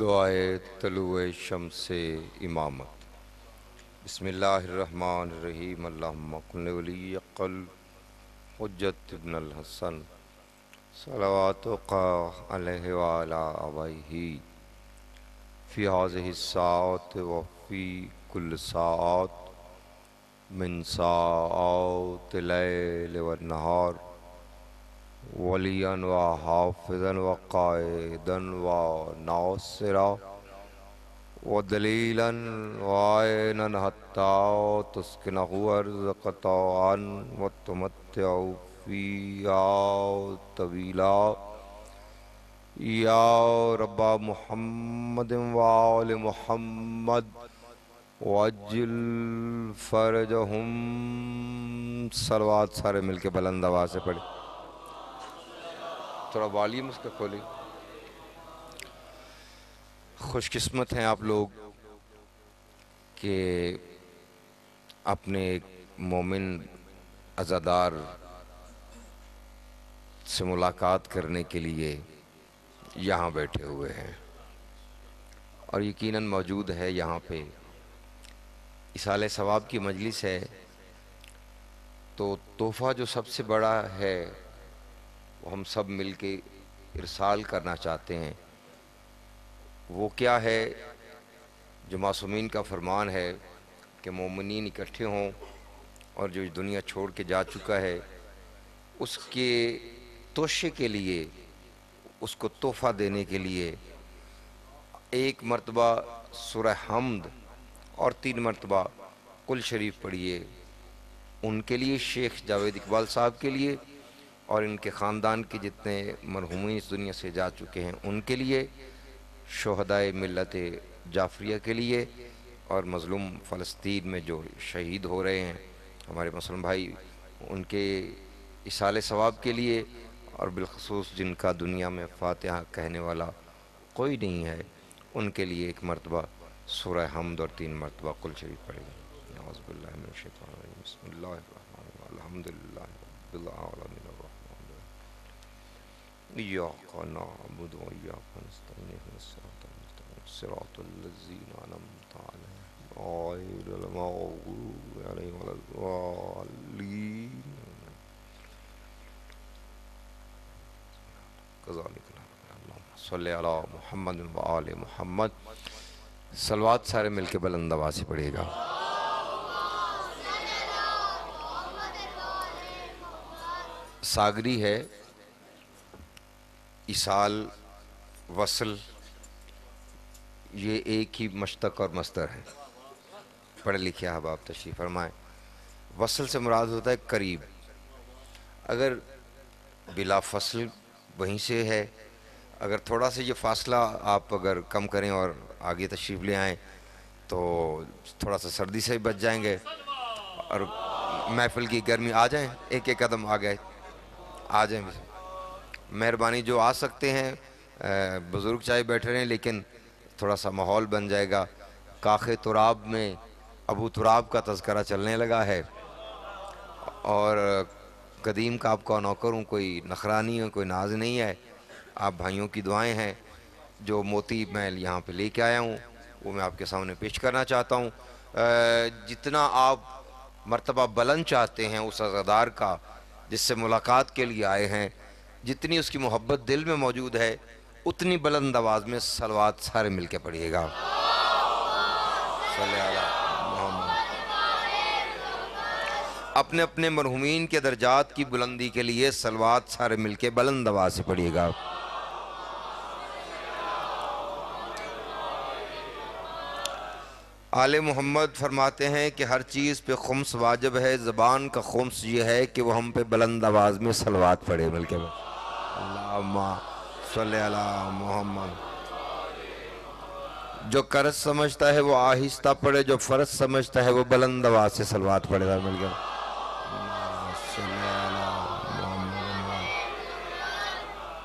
दुआए तलुए शम्से इमामत। बिस्मिल्लाहिर्रहमानिर्रहीम। अल्लाहुम्मा कुल्लि वलिय्यि क़ल हुज्जत इब्नुल हसन सलवातुका अलैहि व अला आबाइही फ़ी हाज़िहि स्साअत व फ़ी कुल्लि साअत मिन साअतिल लैल वन नहार वलियन व हाफ़िज़न व क़ाइदन व नासिरा व दलीलन व आइनन हत्ता तुस्किनहु अर्ज़क़तअन व तुमत्तिअहु फ़ीहा तवीला या रब्बा मुहम्मदिन व आलि मुहम्मद वअज्जिल फ़रजहुम। सलवात सारे मिलके बुलंद आवाज़ से पढ़े। थोड़ा वॉल्यूम उसका खोली। खुशकिस्मत हैं आप लोग कि अपने एक मोमिन अज़ादार से मुलाकात करने के लिए यहाँ बैठे हुए हैं और यकीनन मौजूद है यहाँ पे। इसाले सवाब की मजलिस है तो तोहफ़ा जो सबसे बड़ा है वो हम सब मिल के इरसाल करना चाहते हैं। वो क्या है? जो मासूमीन का फरमान है कि मोमिनीन इकट्ठे हों और जो दुनिया छोड़ के जा चुका है उसके तोशे के लिए, उसको तोहफ़ा देने के लिए एक मरतबा सूरह हम्द और 3 मरतबा कुल शरीफ पढ़िए। उनके लिए, शेख जावेद इकबाल साहब के लिए और इनके ख़ानदान के जितने मरहूमीन इस दुनिया से जा चुके हैं उनके लिए, शोहदाए मिल्लत जाफरिया के लिए और मज़लूम फ़लस्तीन में जो शहीद हो रहे हैं हमारे मुसलमान भाई, उनके इसाले सवाब के लिए और बिलख़ुसूस जिनका दुनिया में फ़ातिहा कहने वाला कोई नहीं है उनके लिए एक मरतबा सूरह हम्द और 3 मरतबा कुल शरीफ पढ़ेंगे। औज़ुबिल्लाहि मिनश शैतानिर रजीम। बिस्मिल्लाहिर्रहमानिर्रहीम। अल्हम्दुलिल्लाहि रब्बिल आलमीन अर्रहमानिर रहीम। इय्याका नअबुदु व इय्याका नस्तईन। इहदिनस सिरातल मुस्तक़ीम सिरातल लज़ीना अनअमता अलैहिम ग़ैरिल मग़्ज़ूबि अलैहिम वलद्दाल्लीन। सल्ले अला मुहम्मद व आले मुहम्मद। सलवात सारे मिलके बुलंद आवाज़ से पढ़िएगा। सागरी है, इसाल, वसल, ये एक ही मश्तक और मस्तर है। पढ़े लिखे अहबाब तशरीफ़ फरमाएँ। वसल से मुराद होता है करीब। अगर बिला फसल वहीं से है, अगर थोड़ा सा ये फ़ासला आप अगर कम करें और आगे तशरीफ़ ले आएँ तो थोड़ा सा सर्दी से भी बच जाएंगे और महफ़िल की गर्मी आ जाएं। एक एक कदम आ गए, आ जाएं। मेहरबानी जो आ सकते हैं, बुज़ुर्ग चाहे बैठे रहें लेकिन थोड़ा सा माहौल बन जाएगा। काखे तुराब में अबू तुराब का तज़करा चलने लगा है और कदीम का आपका नौकर हूँ, कोई नखरा नहीं है, कोई नाज नहीं है। आप भाइयों की दुआएं हैं। जो मोती मैं यहाँ पे लेके आया हूँ वो मैं आपके सामने पेश करना चाहता हूँ। जितना आप मर्तबा बुलंद चाहते हैं उस अज़ादार का जिससे मुलाकात के लिए आए हैं, जितनी उसकी मोहब्बत दिल में मौजूद है उतनी बुलंद आवाज़ में सलवात सारे मिल के पढ़िएगा। अपने अपने मरहूमीन के दर्जात की बुलंदी के लिए सलवात सारे मिल के बुलंद आवाज़ से पढ़िएगा। आले मोहम्मद फरमाते हैं कि हर चीज़ पे खुम्स वाजिब है, ज़बान का खुम्स ये है कि वह हम पे बुलंद आवाज़ में सलवात पढ़े। मिलके अल्लाहुम्मा सल्ली अला मोहम्मद। जो कर्ज समझता है वो आहिस्ता पढ़े, जो फ़र्ज समझता है वो बुलंद आवाज़ से सलवात पढ़ेगा। मिलके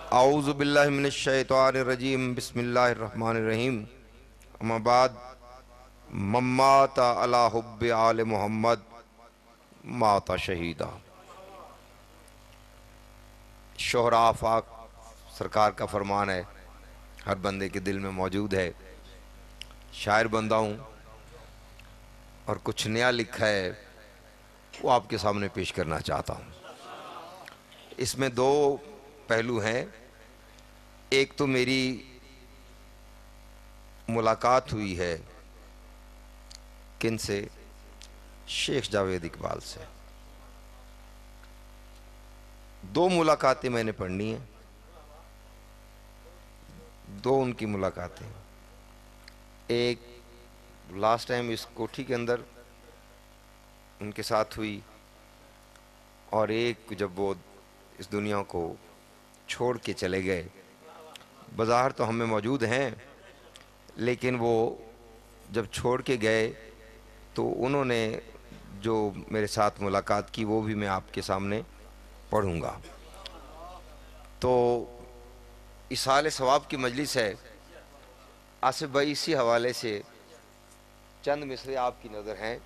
आऊज़ु बिल्लाहि मिनश शैतानिर रजीम बिस्मिल्लाहिर रहमानिर रहीम। अम्मा बाद मम्माता अला हुब्बि आले मोहम्मद माता शहीदा। शोहरा आफाक सरकार का फरमान है, हर बंदे के दिल में मौजूद है। शायर बंदा हूँ और कुछ नया लिखा है वो आपके सामने पेश करना चाहता हूँ। इसमें दो पहलू हैं। एक तो मेरी मुलाकात हुई है किन से, शेख जावेद इकबाल से। दो मुलाकातें मैंने पढ़नी हैं, दो उनकी मुलाकातें। एक लास्ट टाइम इस कोठी के अंदर उनके साथ हुई, और एक जब वो इस दुनिया को छोड़ के चले गए। बाज़ार तो हमें मौजूद हैं, लेकिन वो जब छोड़ के गए तो उन्होंने जो मेरे साथ मुलाकात की वो भी मैं आपके सामने पढ़ूंगा। तो इसाले सवाब की मजलिस है। आसिफ भाई, इसी हवाले से चंद मिसरे आपकी नज़र हैं।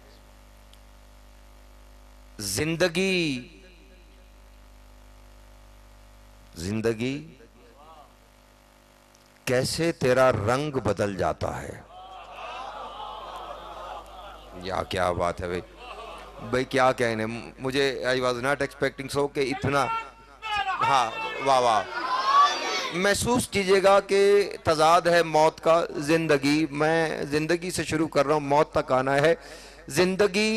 जिंदगी कैसे तेरा रंग बदल जाता है। या क्या बात है भाई, भाई क्या कहने। मुझे I was not expecting so कि इतना, हाँ वाह वाह। महसूस कीजिएगा कि तजाद है मौत का। ज़िंदगी, मैं ज़िंदगी से शुरू कर रहा हूँ, मौत तक आना है। ज़िंदगी,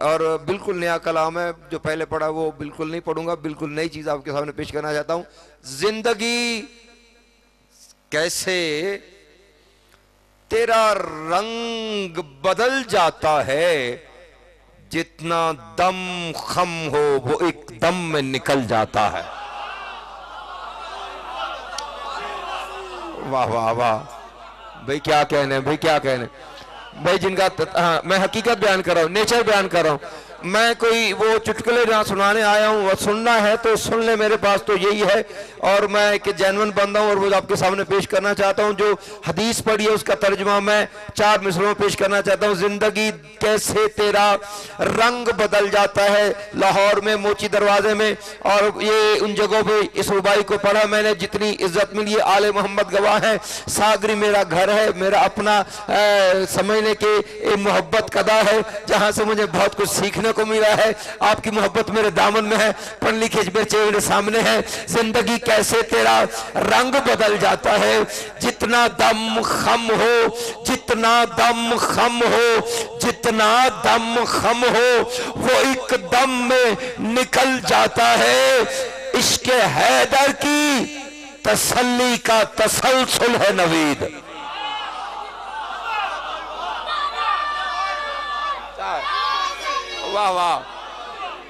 और बिल्कुल नया कलाम है, जो पहले पढ़ा वो बिल्कुल नहीं पढ़ूंगा, बिल्कुल नई चीज़ आपके सामने पेश करना चाहता हूँ। ज़िंदगी कैसे तेरा रंग बदल जाता है, जितना दम खम हो वो एक दम में निकल जाता है। वाह वाह वाह भाई, क्या कहने भाई, क्या कहने भाई। जिनका हाँ, मैं हकीकत बयान कर रहा हूँ, नेचर बयान कर रहा हूँ। मैं कोई वो चुटकुले जहाँ सुनाने आया हूँ, सुनना है तो सुन ले, मेरे पास तो यही है। और मैं एक जेन्युइन बंदा हूँ और वो आपके सामने पेश करना चाहता हूँ। जो हदीस पढ़ी है उसका तर्जुमा मैं 4 मिसरों में पेश करना चाहता हूँ। जिंदगी कैसे तेरा रंग बदल जाता है। लाहौर में मोची दरवाजे में और ये उन जगहों पे इस रुबाई को पढ़ा मैंने, जितनी इज्जत मिली है। आले मोहम्मद गवाह है। सागरी मेरा घर है, मेरा अपना समझने के मोहब्बत कदा है, जहाँ से मुझे बहुत कुछ सीखने को मिला है। आपकी मोहब्बत मेरे दामन में है, पढ़ लिखे मेरे चेहरे सामने है। जिंदगी कैसे तेरा रंग बदल जाता है, जितना दम खम हो, जितना दम खम हो, जितना दम खम हो वो एक दम में निकल जाता है। इश्क हैदर की तसल्ली का तसलसल है नवीद। वाह वाह,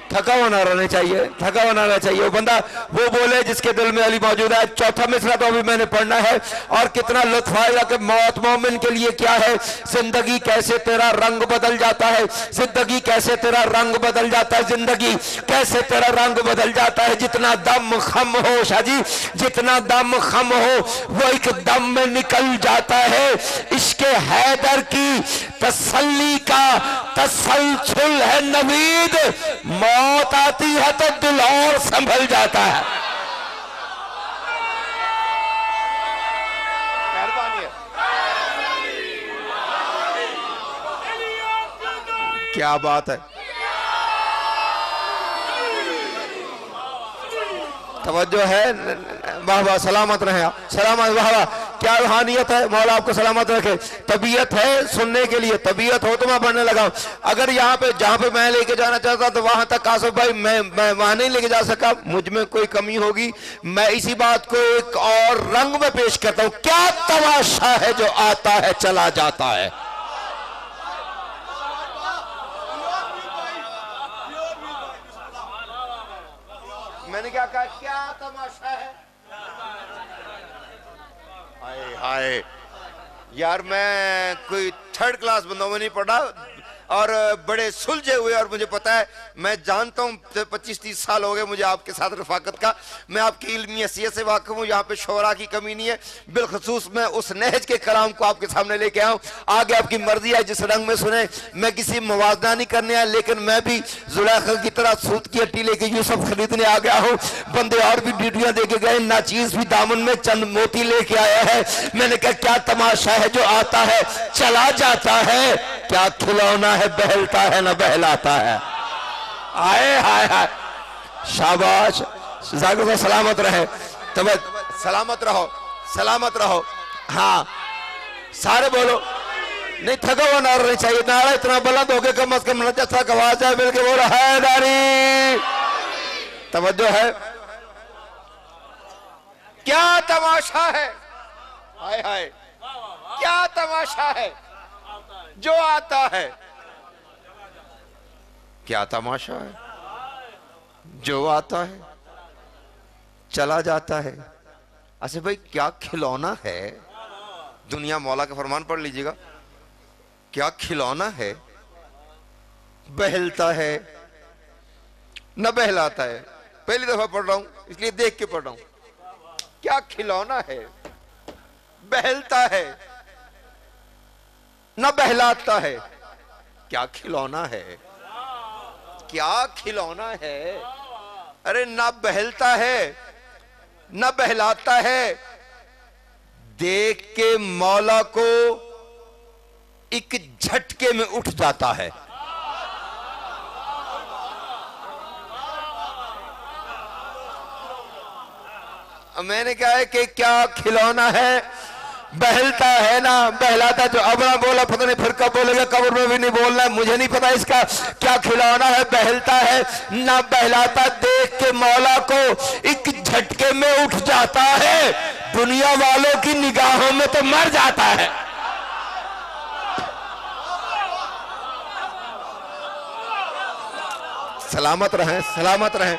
थका हुआ ना रहना चाहिए, थका हुआ ना रहना चाहिए। वो बंदा वो बोले जिसके दिल में अली मौजूद है। चौथा मिसरा तो अभी मैंने पढ़ना है, और कितना लुत्फ आएगा कि मौत मोमिन के लिए क्या है। जिंदगी कैसे तेरा रंग बदल जाता है, जिंदगी कैसे तेरा रंग बदल जाता है, जिंदगी कैसे तेरा रंग बदल जाता है। जितना दम खम हो शाह जी, जितना दम खम हो वो एक दम में निकल जाता है। इश्क हैदर की तसल्ली का तसलसल है नवीद। मौत आती है तो दिल और संभल जाता है। क्या बात है, तवज्जो है। वाह वाह, सलामत रहे आप, सलामत। वाह वाह, क्या रूहानियत है, मौला आपको सलामत रखे। तबीयत है सुनने के लिए, तबीयत हो तो मैं पढ़ने लगा। अगर यहाँ पे जहाँ पे मैं लेके जाना चाहता तो वहां तक आसिफ भाई मैं वहां नहीं लेके जा सका, मुझ में कोई कमी होगी। मैं इसी बात को एक और रंग में पेश करता हूँ। क्या तमाशा है जो आता है चला जाता है। मैंने क्या कहा, क्या तमाशा है। हाय हाय यार, मैं कोई 3rd क्लास बंदा में नहीं पढ़ा, और बड़े सुलझे हुए। और मुझे पता है, मैं जानता हूँ 25-30 साल हो गए मुझे आपके साथ रफाकत का, मैं आपकी इल्मी हैसियत से वाकिफ हूँ। यहाँ पे शोरा की कमी नहीं है। बिलखसूस मैं उस नहज के कलाम को आपके सामने लेके आऊँ, आगे आपकी मर्जी है जिस रंग में सुने। मैं किसी मुवाजना नहीं करने आया, लेकिन मैं भी जुलैखा की तरह सूत की हट्टी लेके यूसुफ खरीदने आ गया हूँ। बंदे और भी ड्यूटियां देके गए, नाचीज भी दामन में चंद मोती लेके आया है। मैंने कहा क्या तमाशा है जो आता है चला जाता है, क्या खिलौना है बहलता है ना बहलाता है। आए हाय हाय, शाबाश, जाकिर सलामत रहे, तब सलामत रहो, सलामत रहो। हाँ सारे बोलो, नहीं थका हुआ नारा नहीं चाहिए, नारा इतना बुलंद हो गया कम अज कम नजर आवाज है, मिलके बोलो हैदरी। तवज्जो है, क्या तमाशा है, हाय हाय क्या तमाशा है जो आता है, क्या तमाशा है जो आता है चला जाता है। अच्छा भाई क्या खिलौना है, दुनिया मौला का फरमान पढ़ लीजिएगा, क्या खिलौना है, बहलता है न बहलाता है। पहली दफा पढ़ रहा हूं इसलिए देख के पढ़ रहा हूं। क्या खिलौना है, बहलता है न बहलाता है, क्या खिलौना है, क्या खिलौना है। अरे ना बहलता है न बहलाता है, देख के मौला को एक झटके में उठ जाता है। मैंने कहा है कि क्या खिलौना है, बहलता है ना बहलाता। जो अब ना बोला पता नहीं फिर कब बोलेगा, कब्र में भी नहीं बोलना है, मुझे नहीं पता इसका क्या खिलौना है, बहलता है ना बहलाता, देख के मौला को एक झटके में उठ जाता है, दुनिया वालों की निगाहों में तो मर जाता है। सलामत रहें, सलामत रहें।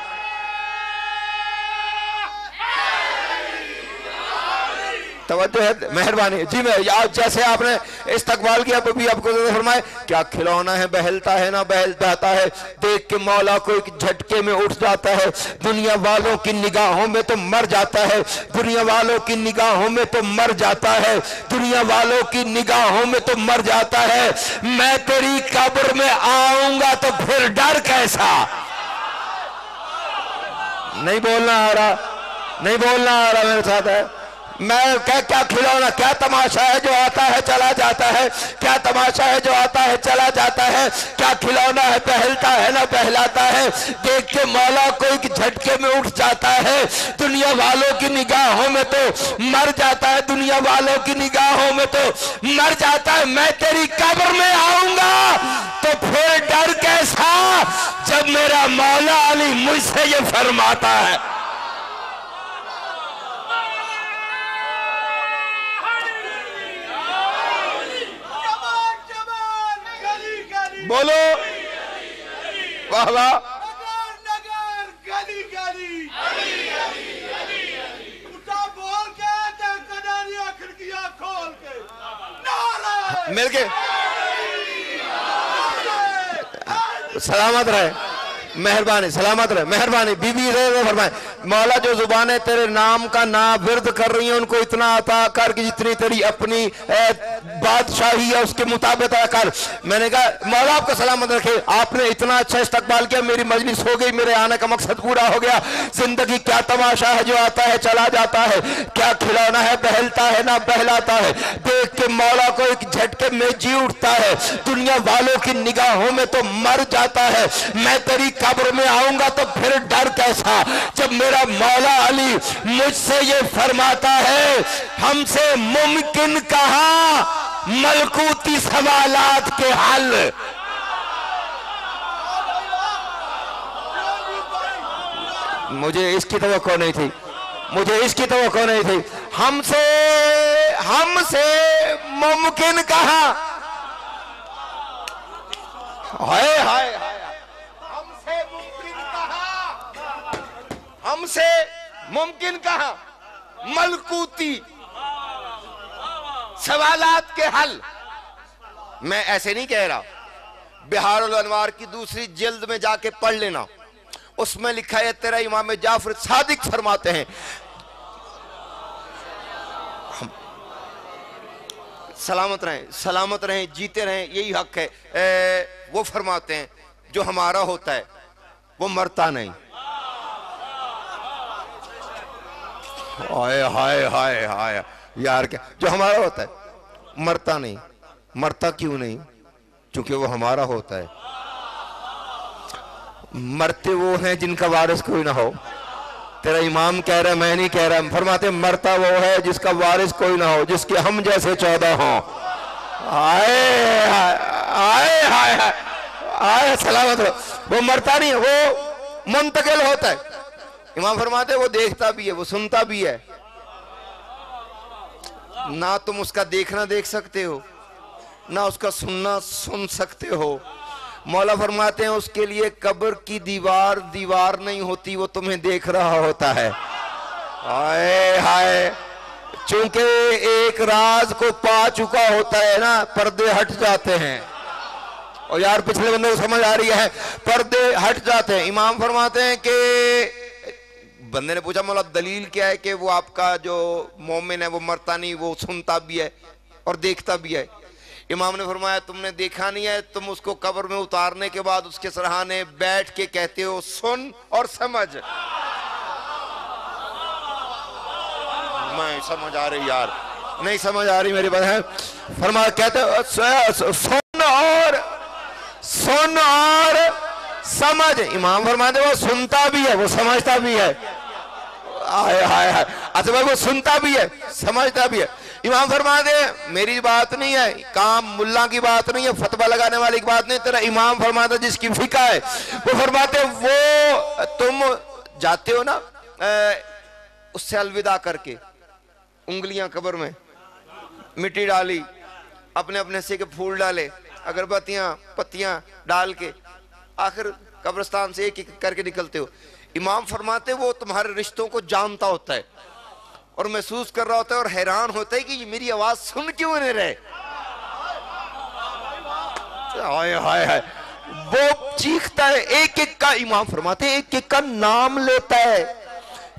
तवज्जो है, मेहरबानी जी। मैं जैसे आपने इस्तकबाल किया भी आपको फरमाए, क्या खिलौना है, बहलता है ना बहलता है, देख के मौला को एक झटके में उठ जाता है, दुनिया वालों की निगाहों में तो मर जाता है, दुनिया वालों की निगाहों में तो मर जाता है, दुनिया वालों की निगाहों में तो मर जाता है। मैं तेरी कब्र में आऊंगा तो फिर डर कैसा। नहीं बोलना आ रहा, नहीं बोलना आ रहा मेरे साथ है। मैं क्या खिलौना, क्या तमाशा है जो आता है चला जाता है, क्या तमाशा है जो आता है चला जाता है, क्या खिलौना है बहलता है ना बहलाता है, देख के मौला को एक झटके में उठ जाता है, दुनिया वालों की निगाहों में तो मर जाता है, दुनिया वालों की निगाहों में तो मर जाता है। मैं तेरी कब्र में आऊंगा तो फिर डर कैसा, जब मेरा मौला अली मुझसे ये फरमाता है। बोलो वाह वाह, नगर गली गली उठा बोल के कनारियां खिड़कियां खोल के नारे मिलके सलामत रहे, मेहरबानी, सलामत रहे, मेहरबानी। बीबी रहे फरमाए, मौला जो जुबान है तेरे नाम का ना विर्द कर रही है उनको इतना अता कर कि जितनी तेरी अपनी बादशाही है उसके मुताबिक अता कर। मैंने कहा मौला आपका सलामत रखे, आपने इतना अच्छा इस्तकबाल किया, मेरी मजलिस हो गई, मेरे आने का मकसद पूरा हो गया। जिंदगी क्या तमाशा है जो आता है चला जाता है, क्या खिलौना है बहलता है ना बहलाता है, देख के मौला को एक झटके में जी उठता है, दुनिया वालों की निगाहों में तो मर जाता है। मैं तेरी कब्र में आऊंगा तो फिर डर कैसा, जब मेरा मौला अली मुझसे ये फरमाता है, हमसे मुमकिन कहा मलकूती सवालात के हल। मुझे इसकी तवक्को नहीं थी, मुझे इसकी तवक्को नहीं थी। हमसे हमसे मुमकिन कहा, हाय हाय हाय, हमसे मुमकिन कहा मलकूती सवालात के हल। मैं ऐसे नहीं कह रहा, बिहारुल अनवार की दूसरी जिल्द में जाके पढ़ लेना, उसमें लिखा है, तेरा इमाम जाफर सादिक फरमाते हैं, सलामत रहें, जीते रहें, यही हक है। वो फरमाते हैं जो हमारा होता है वो मरता नहीं। हाय हाय हाय हाय यार, क्या जो हमारा होता है मरता नहीं। मरता क्यों नहीं? क्योंकि वो हमारा होता है। मरते वो हैं जिनका वारिस कोई ना हो। तेरा इमाम कह रहा है, मैं नहीं कह रहा। फरमाते मरता वो है जिसका वारिस कोई ना हो, जिसके हम जैसे 14 हों। आए आए आए आए सलामत रहो। वो मरता नहीं, वो मुंतकिल होता है। इमाम फरमाते वो देखता भी है, वो सुनता भी है। ना तुम उसका देखना देख सकते हो, ना उसका सुनना सुन सकते हो। मौला फरमाते हैं उसके लिए कब्र की दीवार दीवार नहीं होती, वो तुम्हें देख रहा होता है। हाय हाय, चूंकि एक राज को पा चुका होता है ना, पर्दे हट जाते हैं। और यार पिछले बंदे को समझ आ रही है, पर्दे हट जाते हैं। इमाम फरमाते हैं कि बंदे ने पूछा मौला दलील क्या है कि वो आपका जो मोमिन है वो मरता नहीं, वो सुनता भी है और देखता भी है। इमाम ने फरमाया तुमने देखा नहीं है, तुम उसको कब्र में उतारने के बाद उसके सराहने बैठ के कहते हो सुन और समझ। मैं समझ आ रही यार, नहीं समझ आ रही मेरी बात है। फरमा कहते हो सुन और समझ। इमाम फरमाते वो सुनता भी है, वो समझता भी है। हाय हाय हाय, अच्छा भाई वो सुनता भी है, समझता भी है। इमाम फरमाते मेरी बात नहीं है, काम मुल्ला की बात नहीं है, फतवा लगाने वाली की बात नहीं। तेरा इमाम फरमाता जिसकी फिका है वो फरमाते वो तुम जाते हो ना उससे अलविदा करके, उंगलियां कब्र में मिट्टी डाली, अपने अपने से के फूल डाले, अगरबत्तियां पत्तियां डाल के आखिर कब्रिस्तान से एक एक करके निकलते हो। इमाम फरमाते वो तुम्हारे रिश्तों को जानता होता है और महसूस कर रहा होता है और हैरान होता है कि ये मेरी आवाज सुन क्यों नहीं रहे। हाय हाय हाय, वो चीखता है, एक एक का इमाम फरमाते एक एक का नाम लेता है।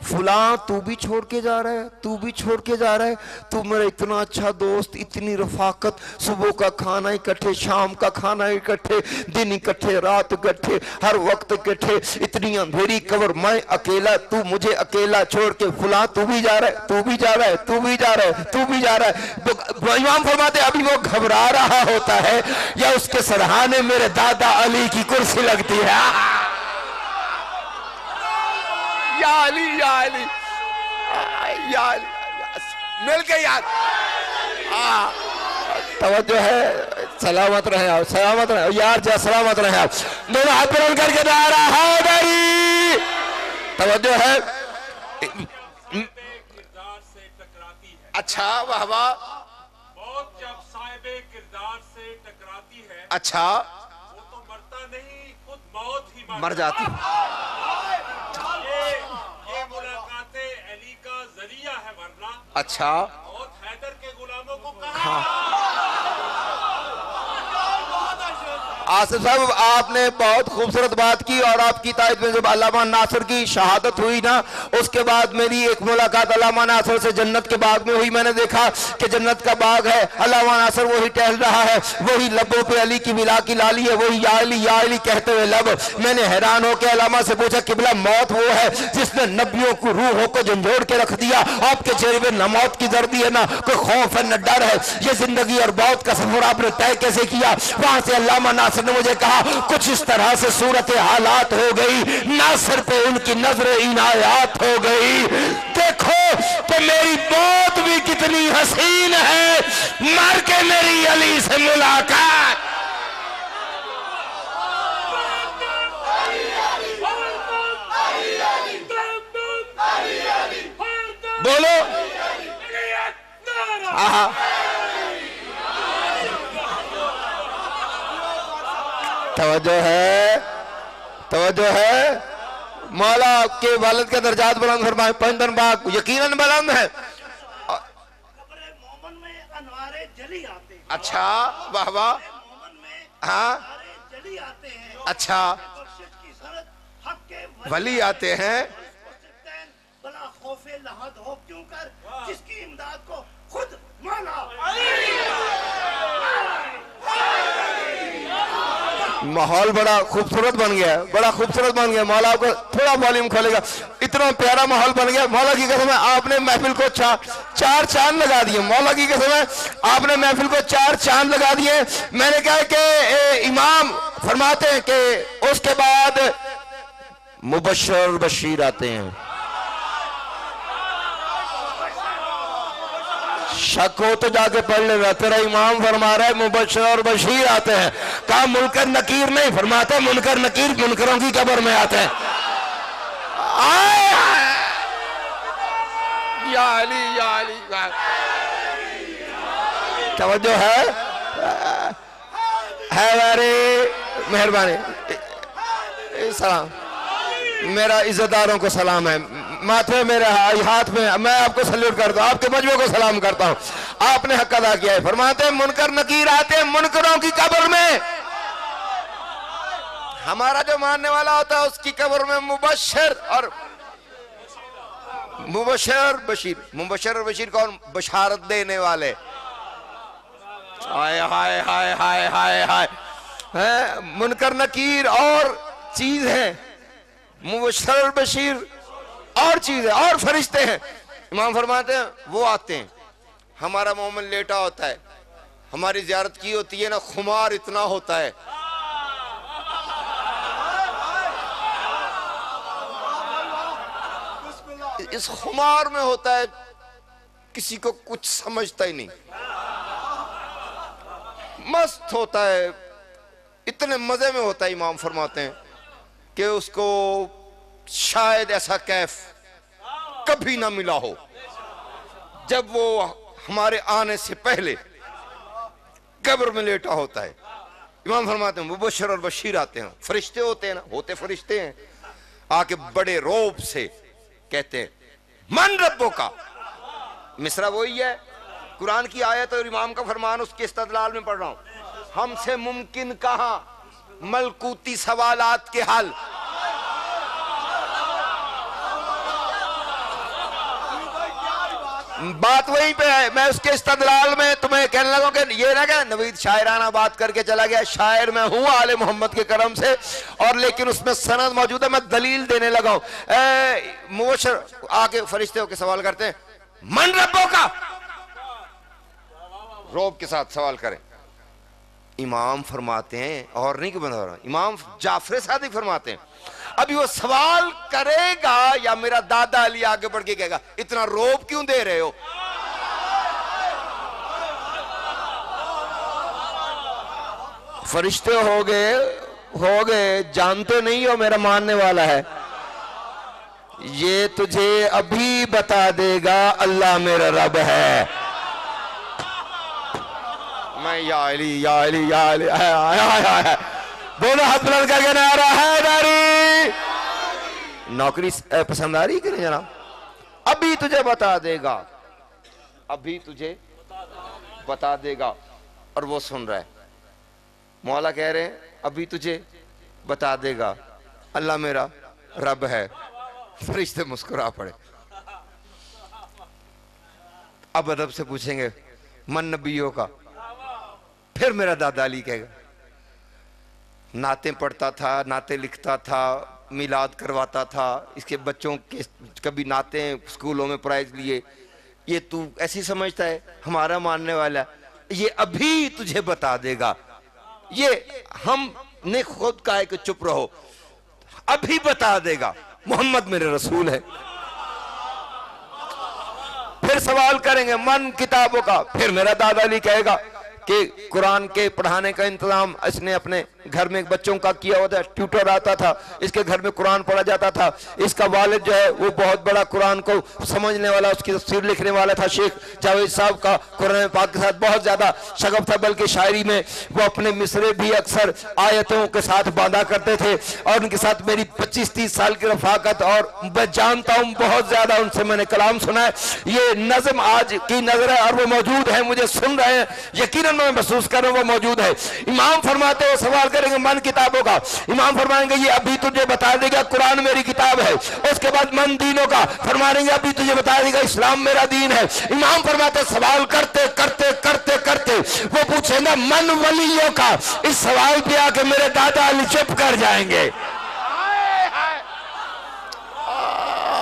फुला तू भी छोड़ के जा रहा है, तू भी छोड़ के जा रहा है, तू मेरा इतना अच्छा दोस्त, इतनी रफाकत, सुबह का खाना इकट्ठे, शाम का खाना इकट्ठे, दिन इकट्ठे, रात इकट्ठे, हर वक्त इकट्ठे, इतनी अंधेरी कब्र, मैं अकेला, तू मुझे अकेला छोड़ के, फुला तू भी जा रहा है, तू भी जा रहा है, तू भी जा रहा है, तू भी जा रहा है। इमाम फरमाते अभी वो घबरा रहा होता है या उसके सरहाने मेरे दादा अली की कुर्सी लगती है। या अली या अली या अली, मिल गए यार। तवज्जो है, सलामत रहे आप, सलामत रहे यार, जा सलामत रहे आप। दोनों हाथ बुलंद करके नारा हैदरी। तवज्जो है। अच्छा वाह वाह, मौत जब साहिबे किरदार से टकराती है, अच्छा वो तो मरता नहीं, खुद मौत ही मर जाती। ये मुलाकाते अली का जरिया है, वरना अच्छा मौत हैदर के गुलामों को कहा। आसिफ साहब आपने बहुत खूबसूरत बात की और आपकी तारीफ में जब अल्लामा नासिर की शहादत हुई ना, उसके बाद मेरी एक मुलाकात अल्लामा नासिर से जन्नत के बाग में हुई। मैंने देखा कि जन्नत का बाग है, अल्लामा नासिर वही टहल रहा है, वही लबों पे अली की मिला की लाली है, वही या अली कहते हुए लब। मैंने हैरान होकर अल्लामा से पूछा किबला मौत वो है जिसने नबियों को रूहों को झंझोड़ के रख दिया, आपके चेहरे में न मौत की दर्दी है, ना कोई खौफ है, न डर है, ये जिंदगी और मौत का सफर आपने तय कैसे किया? वहां से अल्लामा नासिर ने मुझे कहा कुछ इस तरह से सूरत हालात हो गई, नासिर पे उनकी नजर इनायात हो गई। देखो तो मेरी मौत भी कितनी हसीन है, मर के मेरी अली से मुलाकात। बोलो तवज्जो है, तवज्जो है। मौला के वालिद का दर्जात बुलंद फरमाए, पंजन बाग यकीनन बुलंद है। मोमन में अनवारे जली आते। अच्छा वाह वाह, हाँ वली आते हैं। अच्छा, बख्शिश की शरत हक के वली आते हैं। बला खौफे लहद हो क्यों कर, जिसकी इमदाद को खुद माना। माहौल बड़ा खूबसूरत बन गया है, बड़ा खूबसूरत बन गया। मौला को थोड़ा वॉल्यूम खोलेगा, इतना प्यारा माहौल बन गया। मौला की कसम है आपने महफिल को चार चांद लगा दिए। मौला की कसम है आपने महफिल को 4 चांद लगा दिए। मैंने कहा कि इमाम फरमाते हैं कि उसके बाद मुबश्शिर और बशीर आते हैं। शक हो तो जाके पढ़ लेना, तेरा इमाम फरमा रहा है मुबश्शिर और बशीर आते हैं। कहा मुनकर नकीर नहीं, फरमाते मुनकर नकीर मुनकरों की कब्र में आते हैं। या अली या अली, तवज्जो है अरे मेहरबानी। सलाम, मेरा इज्जतदारों को सलाम है, माथे मेरे हाथ में, मैं आपको सल्यूट करता हूँ, आपके मजबे को सलाम करता हूँ। आपने हक अदा किया है। फरमाते हैं मुनकर नकीर आते हैं मुनकरों की कब्र में। हमारा जो मानने वाला होता है उसकी कब्र में मुबश्शिर और बशीर। मुबश्शिर और बशीर कौन? बशारत देने वाले। हाय हाय हाय हाय हाय हाय, मुनकर नकीर और चीज है, मुबश्शिर और बशीर और चीज है, और फरिश्ते हैं। इमाम फरमाते हैं वो आते हैं। हमारा मोमिन लेटा होता है, हमारी जियारत की होती है ना, खुमार इतना होता है, इस खुमार में होता है, किसी को कुछ समझता ही नहीं, मस्त होता है, इतने मजे में होता है। इमाम फरमाते हैं कि उसको शायद ऐसा कैफ कभी ना मिला हो जब वो हमारे आने से पहले कब्र में लेटा होता है। इमाम फरमाते हैं मुबश्शिर और बशीर आते हैं। फरिश्ते होते हैं ना, होते फरिश्ते हैं, आके बड़े रौब से कहते हैं मन रब्बो का। मिसरा वही है, कुरान की आयत और इमाम का फरमान, उसके इस्तदलाल में पढ़ रहा हूं। हमसे मुमकिन कहां मलकूती सवालात के हल। बात वहीं पे है। मैं उसके इस्तदलाल में तुम्हें कहने लगा कि ये ना क्या नवीद शायराना बात करके चला गया। शायर मैं हूँ आले मोहम्मद के करम से, और लेकिन उसमें सनद मौजूद है, मैं दलील देने लगा हूँ। मुबश्शिर आके फरिश्ते होके सवाल करते हैं मन रब्बों का, रौब के साथ सवाल करें। इमाम फरमाते हैं, और नहीं कि बंदा रहा, इमाम जाफर सादिक फरमाते हैं अभी वो सवाल करेगा या मेरा दादा अली आगे बढ़ के कहेगा इतना रौब क्यों दे रहे हो? फरिश्ते हो गए, जानते नहीं हो मेरा मानने वाला है, ये तुझे अभी बता देगा अल्लाह मेरा रब है। मैं या अली या अली या अली, दोनों हाथ बुलंद करके नारा हैदरी। नौकरी पसंद आ रही कि नहीं जनाब? अभी तुझे बता देगा, अभी तुझे बता देगा। और वो सुन रहा है, मौला कह रहे हैं अभी तुझे बता देगा अल्लाह मेरा रब है। फरिश्ते मुस्कुरा पड़े। अब अदब से पूछेंगे मन नबियों का। फिर मेरा दादा अली कहेगा नाते पढ़ता था, नाते लिखता था, मिलाद करवाता था, इसके बच्चों के कभी नाते स्कूलों में प्राइज लिए, ये तू ऐसी समझता है? हमारा मानने वाला ये अभी तुझे बता देगा। ये हमने खुद कहा है कि चुप रहो, अभी बता देगा, मोहम्मद मेरे रसूल है। फिर सवाल करेंगे मन किताबों का। फिर मेरा दादा अली कहेगा कि कुरान के पढ़ाने का इंतजाम इसने अपने घर में बच्चों का किया हुआ था, ट्यूटर आता था, इसके घर में कुरान पढ़ा जाता था। इसका वालिद जो है वो बहुत बड़ा कुरान को समझने वाला, उसकी तफसीर लिखने वाला था। शेख जावेद साहब का कुरान पाक के साथ बहुत ज्यादा शगफ था, बल्कि शायरी में वो अपने मिसरे भी अक्सर आयतों के साथ बांधा करते थे। और उनके साथ मेरी 25-30 साल की रफाकत, और मैं जानता हूँ बहुत ज्यादा उनसे मैंने कलाम सुना है। ये नज़म आज की नजर है और वो मौजूद है, मुझे सुन रहे हैं। यकीनन यकीनन मैं महसूस कर रहा हूं वो मौजूद है। इमाम फरमाते हो सवाल करेंगे मन किताबों का, इमाम फरमाएंगे ये अभी तुझे बता देगा कुरान मेरी किताब है। उसके बाद मन दीनों का, फरमाएंगे अभी तुझे बता देगा इस्लाम मेरा दीन है। इमाम फरमाते सवाल करते करते करते करते वो पूछेंगे मन वलियों का। इस सवाल पे आके मेरे दादा अली चुप कर जाएंगे।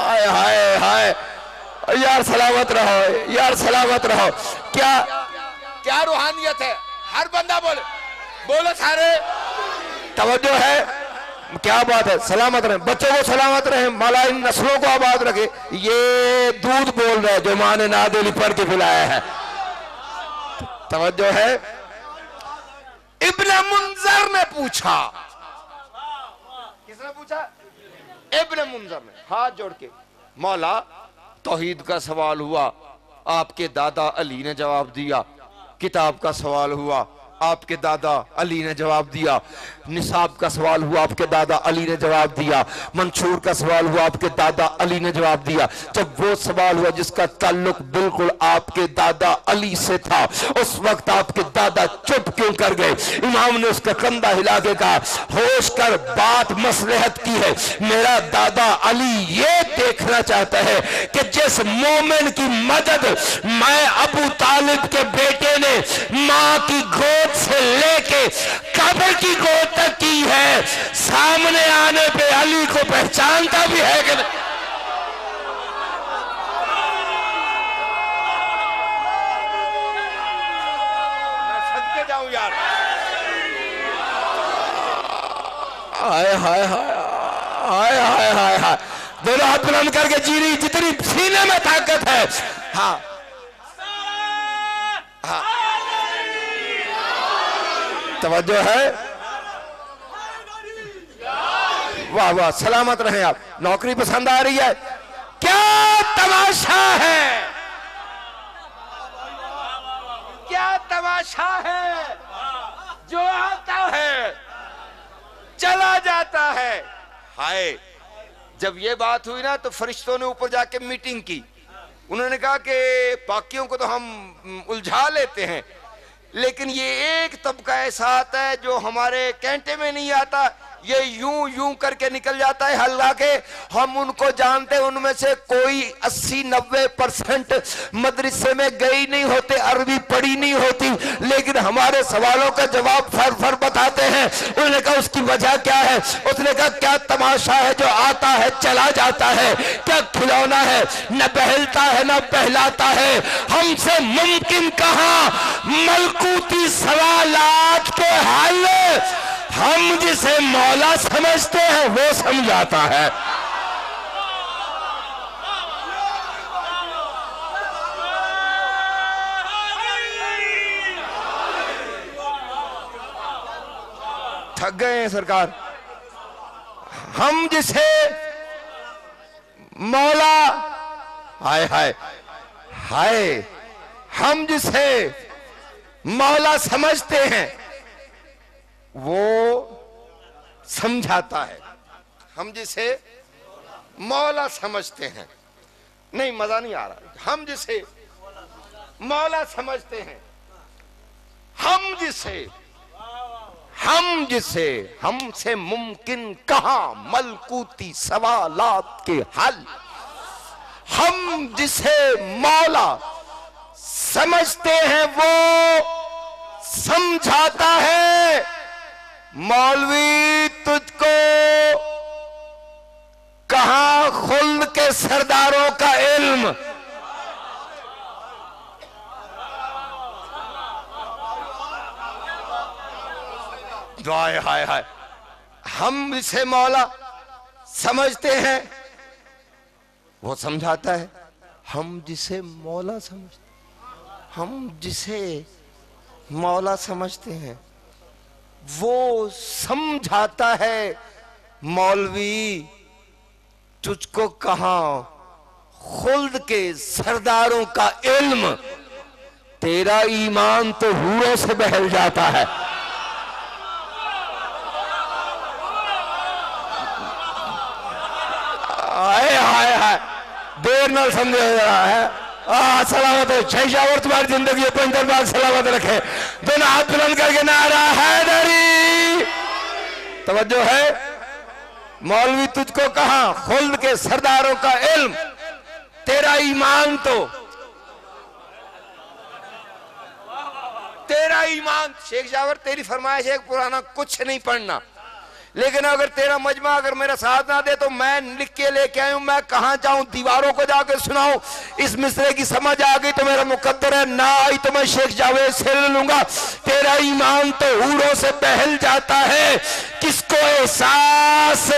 हाय हाय हाय यार सलामत रहो, यार सलामत रहो। क्या क्या रूहानियत है, हर बंदा बोले, बोलो सारे, तवज्जो है, क्या बात है। सलामत रहे, बच्चों को सलामत रहे, मौला इन नस्लों को आबाद रखे। ये दूध बोल रहा है जो मां ने नादिली पढ़ के पिलाया है, तवज्जो है। इब्न मुंजर ने पूछा, किसने पूछा? इब्न मुंजर ने हाथ जोड़ के, मौला तौहीद का सवाल हुआ, आपके दादा अली ने जवाब दिया। किताब का सवाल हुआ, आपके दादा अली ने जवाब दिया। निसाब का सवाल हुआ, आपके दादा अली ने जवाब दिया। मंशूर का सवाल हुआ, आपके दादा अली ने जवाब दिया। जब वो सवाल हुआ जिसका ताल्लुक बिल्कुल आपके दादा अली से था, उस वक्त आपके दादा चुप क्यों कर गए? इमाम ने उसका कंधा हिला के कहा, होश कर, बात मसलहत की है। मेरा दादा अली ये देखना चाहता है कि जिस मोमिन की मदद मैं अबू तालिब के बेटे ने मां की गोद से लेके कब्र की गोद तक की है, सामने आने पे अली को पहचानता भी है कि नहीं? मैं सदके जाऊं यार। हाय हाय हाय हाय हाय हाय हाय, दोनों हाथ बुलंद करके जीरी जितनी सीने में ताकत है। हाँ हाँ, तवज्जो है, वाह वाह, सलामत रहे आप। नौकरी पसंद आ रही है? क्या तमाशा है, क्या तमाशा है, जो आता है चला जाता है। हाय, जब ये बात हुई ना तो फरिश्तों ने ऊपर जाके मीटिंग की। उन्होंने कहा कि बाकियों को तो हम उलझा लेते हैं, लेकिन ये एक तबका ऐसा आता है जो हमारे कैंटे में नहीं आता, ये यूं यूं करके निकल जाता है। हालांकि हम उनको जानते हैं, उनमें से कोई 80-90% मदरसे में गई नहीं होते, अरबी पढ़ी नहीं होती, लेकिन हमारे सवालों का जवाब फर फर बताते हैं। उन्होंने कहा उसकी वजह क्या है? उसने कहा क्या तमाशा है जो आता है चला जाता है, क्या खिलौना है, न बहलता है न बहलाता है। हमसे मुमकिन कहां मलकूती सवालात के हल, हम जिसे मौला समझते हैं वो समझाता है। थक गए हैं सरकार। हम जिसे मौला, हाय हाय हाय, हम जिसे मौला समझते हैं वो समझाता है। हम जिसे मौला समझते हैं, नहीं मजा नहीं आ रहा, हम जिसे मौला समझते हैं, हम जिसे हमसे मुमकिन कहां मलकूती सवालात के हल, हम जिसे मौला समझते हैं वो समझाता है। मौलवी तुझको कहां खुल्द के सरदारों का इल्म, हाय हाय हाय, हम इसे मौला समझते हैं वो समझाता है। हम जिसे मौला समझते, हम जिसे मौला समझते हैं वो समझाता है। मौलवी तुझको कहां खुल्द के सरदारों का इल्म, तेरा ईमान तो हूरों से बहल जाता है। हाय हाय हाय, देर न समझ रहा है, सलामत हो शेख जावर, तुम्हारी जिंदगी अपन दरबार सलामत रखे। दोनों हाथ बुलंद करके नारा हैदरी। तवज्जो है, मौलवी तुझको कहा खुल्द के सरदारों का इल्म, तेरा ईमान तो तेरा ईमान। शेख जावर तेरी फरमाइश है पुराना कुछ नहीं पढ़ना, लेकिन अगर तेरा मजमा अगर मेरा साथ ना दे तो मैं लिख के लेके आऊं, मैं कहां जाऊं, दीवारों को जाकर सुनाऊं। इस मिसरे की समझ आ गई तो मेरा मुकद्दर है, ना आई तो मैं शेख जावेद से ले लूंगा। तेरा ईमान तो हूरों से बहल जाता है, किसको एहसास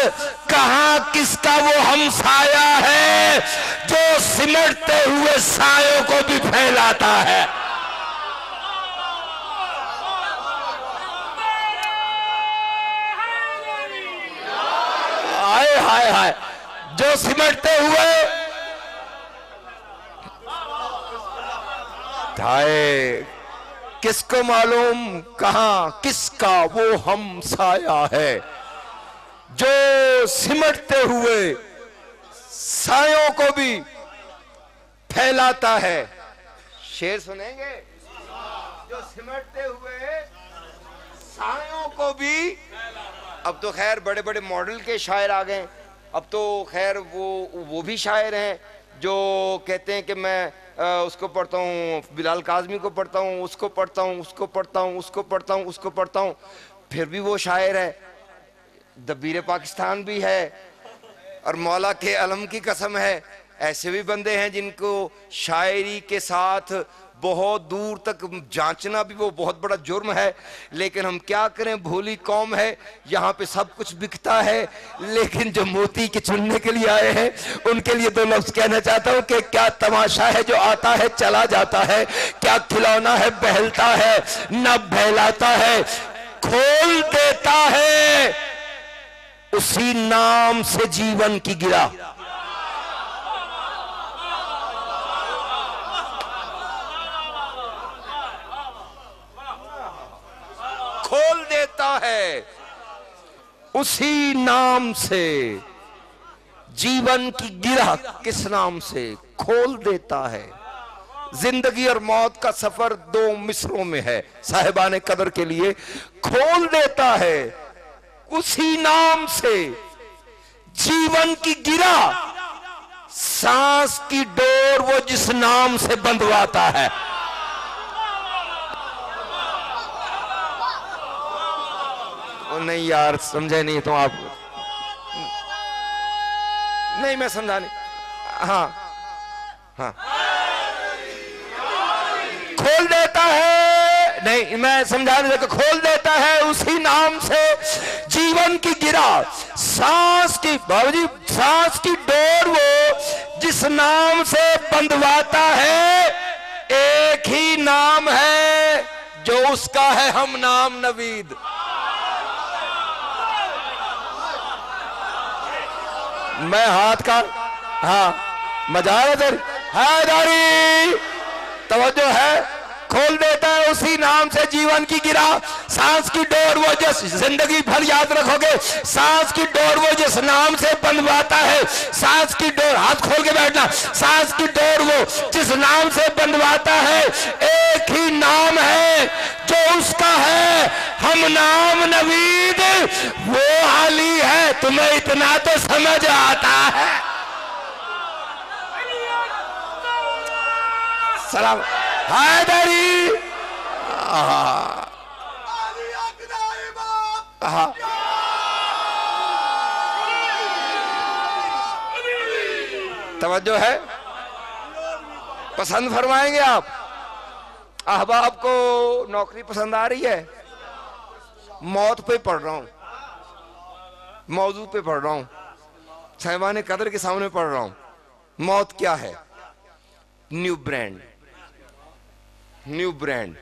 कहां किसका वो हमसाया है, जो सिमटते हुए सायों को भी फैलाता है। हाय हाय हाय, जो सिमटते हुए हाय, किसको मालूम कहां किसका वो हमसाया है, जो सिमटते हुए सायों को भी फैलाता है। शेर सुनेंगे, जो सिमटते हुए सायों को भी। अब तो खैर बड़े बड़े मॉडल के शायर आ गए, अब तो खैर वो भी शायर हैं जो कहते हैं कि मैं उसको पढ़ता हूँ, बिलाल काज़मी को पढ़ता हूँ, उसको पढ़ता हूँ, उसको पढ़ता हूँ, उसको पढ़ता हूँ, उसको पढ़ता हूँ, फिर भी वो शायर है। दबीर पाकिस्तान भी है, और मौला के अलम की कसम है, ऐसे भी बंदे हैं जिनको शायरी के साथ बहुत दूर तक जांचना भी वो बहुत बड़ा जुर्म है। लेकिन हम क्या करें, भोली कौम है, यहाँ पे सब कुछ बिकता है, लेकिन जो मोती के चुनने के लिए आए हैं उनके लिए दो लफ्ज कहना चाहता हूँ कि क्या तमाशा है जो आता है चला जाता है, क्या खिलौना है बहलता है न बहलाता है, खोल देता है उसी नाम से जीवन की गिरा। खोल देता है उसी नाम से जीवन की गिरह। किस नाम से? खोल देता है। जिंदगी और मौत का सफर दो मिसरों में है, साहिबान कदर के लिए खोल देता है उसी नाम से जीवन की गिरह। सांस की डोर वो जिस नाम से बंधवाता है। नहीं यार समझे नहीं तो आप नहीं, मैं समझा नहीं। हाँ हाँ, खोल देता है, नहीं मैं समझा नहीं सकता। खोल देता है उसी नाम से जीवन की गिरह। सांस की बाबूजी, सांस की डोर वो जिस नाम से बंधवाता है, एक ही नाम है जो उसका है, हम नाम नवीद। मैं हाथ का हाँ मजा है हैदरी, तवज्जो है। खोल देता है उसी नाम से जीवन की गिरह। सांस की डोर वो जिस, जिंदगी भर याद रखोगे, सांस की डोर वो जिस नाम से बंधवाता है। सांस की डोर, हाथ खोल के बैठना, सांस की डोर वो जिस नाम से बंधवाता है, एक ही नाम है जो उसका है, हम नाम नवीद। वो हाली है तुम्हें इतना तो समझ आता है। सलाम हैदरी। तवज्जो है, पसंद फरमाएंगे आप? अहबाब को नौकरी पसंद आ रही है? मौत पे पढ़ रहा हूं, मौजू पे पढ़ रहा हूं, साहिबान कदर के सामने पढ़ रहा हूं। मौत क्या है? New brand, new brand.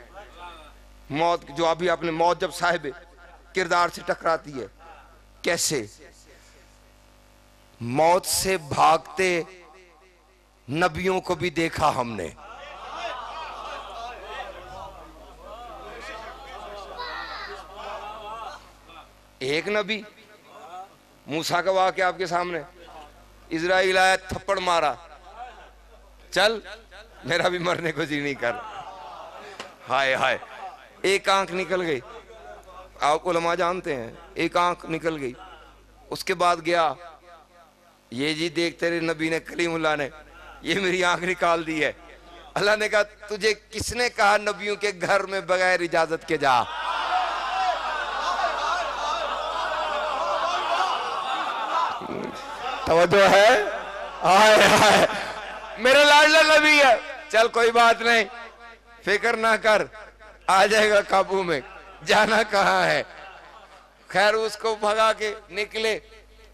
मौत जो अभी आपने, मौत जब साहिब किरदार से टकराती है, कैसे मौत से भागते नबियों को भी देखा हमने। एक नबी मूसा का वाक़या आपके सामने, इजराइल आया, थप्पड़ मारा, चल मेरा भी मरने को जी नहीं कर। हाय हाय, एक आंख निकल गई, आप उलमा जानते हैं, एक आंख निकल गई। उसके बाद गया, ये जी देख तेरे नबी ने, कलीमुल्लाह ने ये मेरी आंख निकाल दी है। अल्लाह ने कहा तुझे किसने कहा नबियों के घर में बगैर इजाजत के जा? तवज्जो है? हाय हाय, मेरा लाडला नबी है। चल कोई बात नहीं, फिक्र ना कर, आ जाएगा काबू में। जाना कहाँ है? खैर उसको भगा के निकले,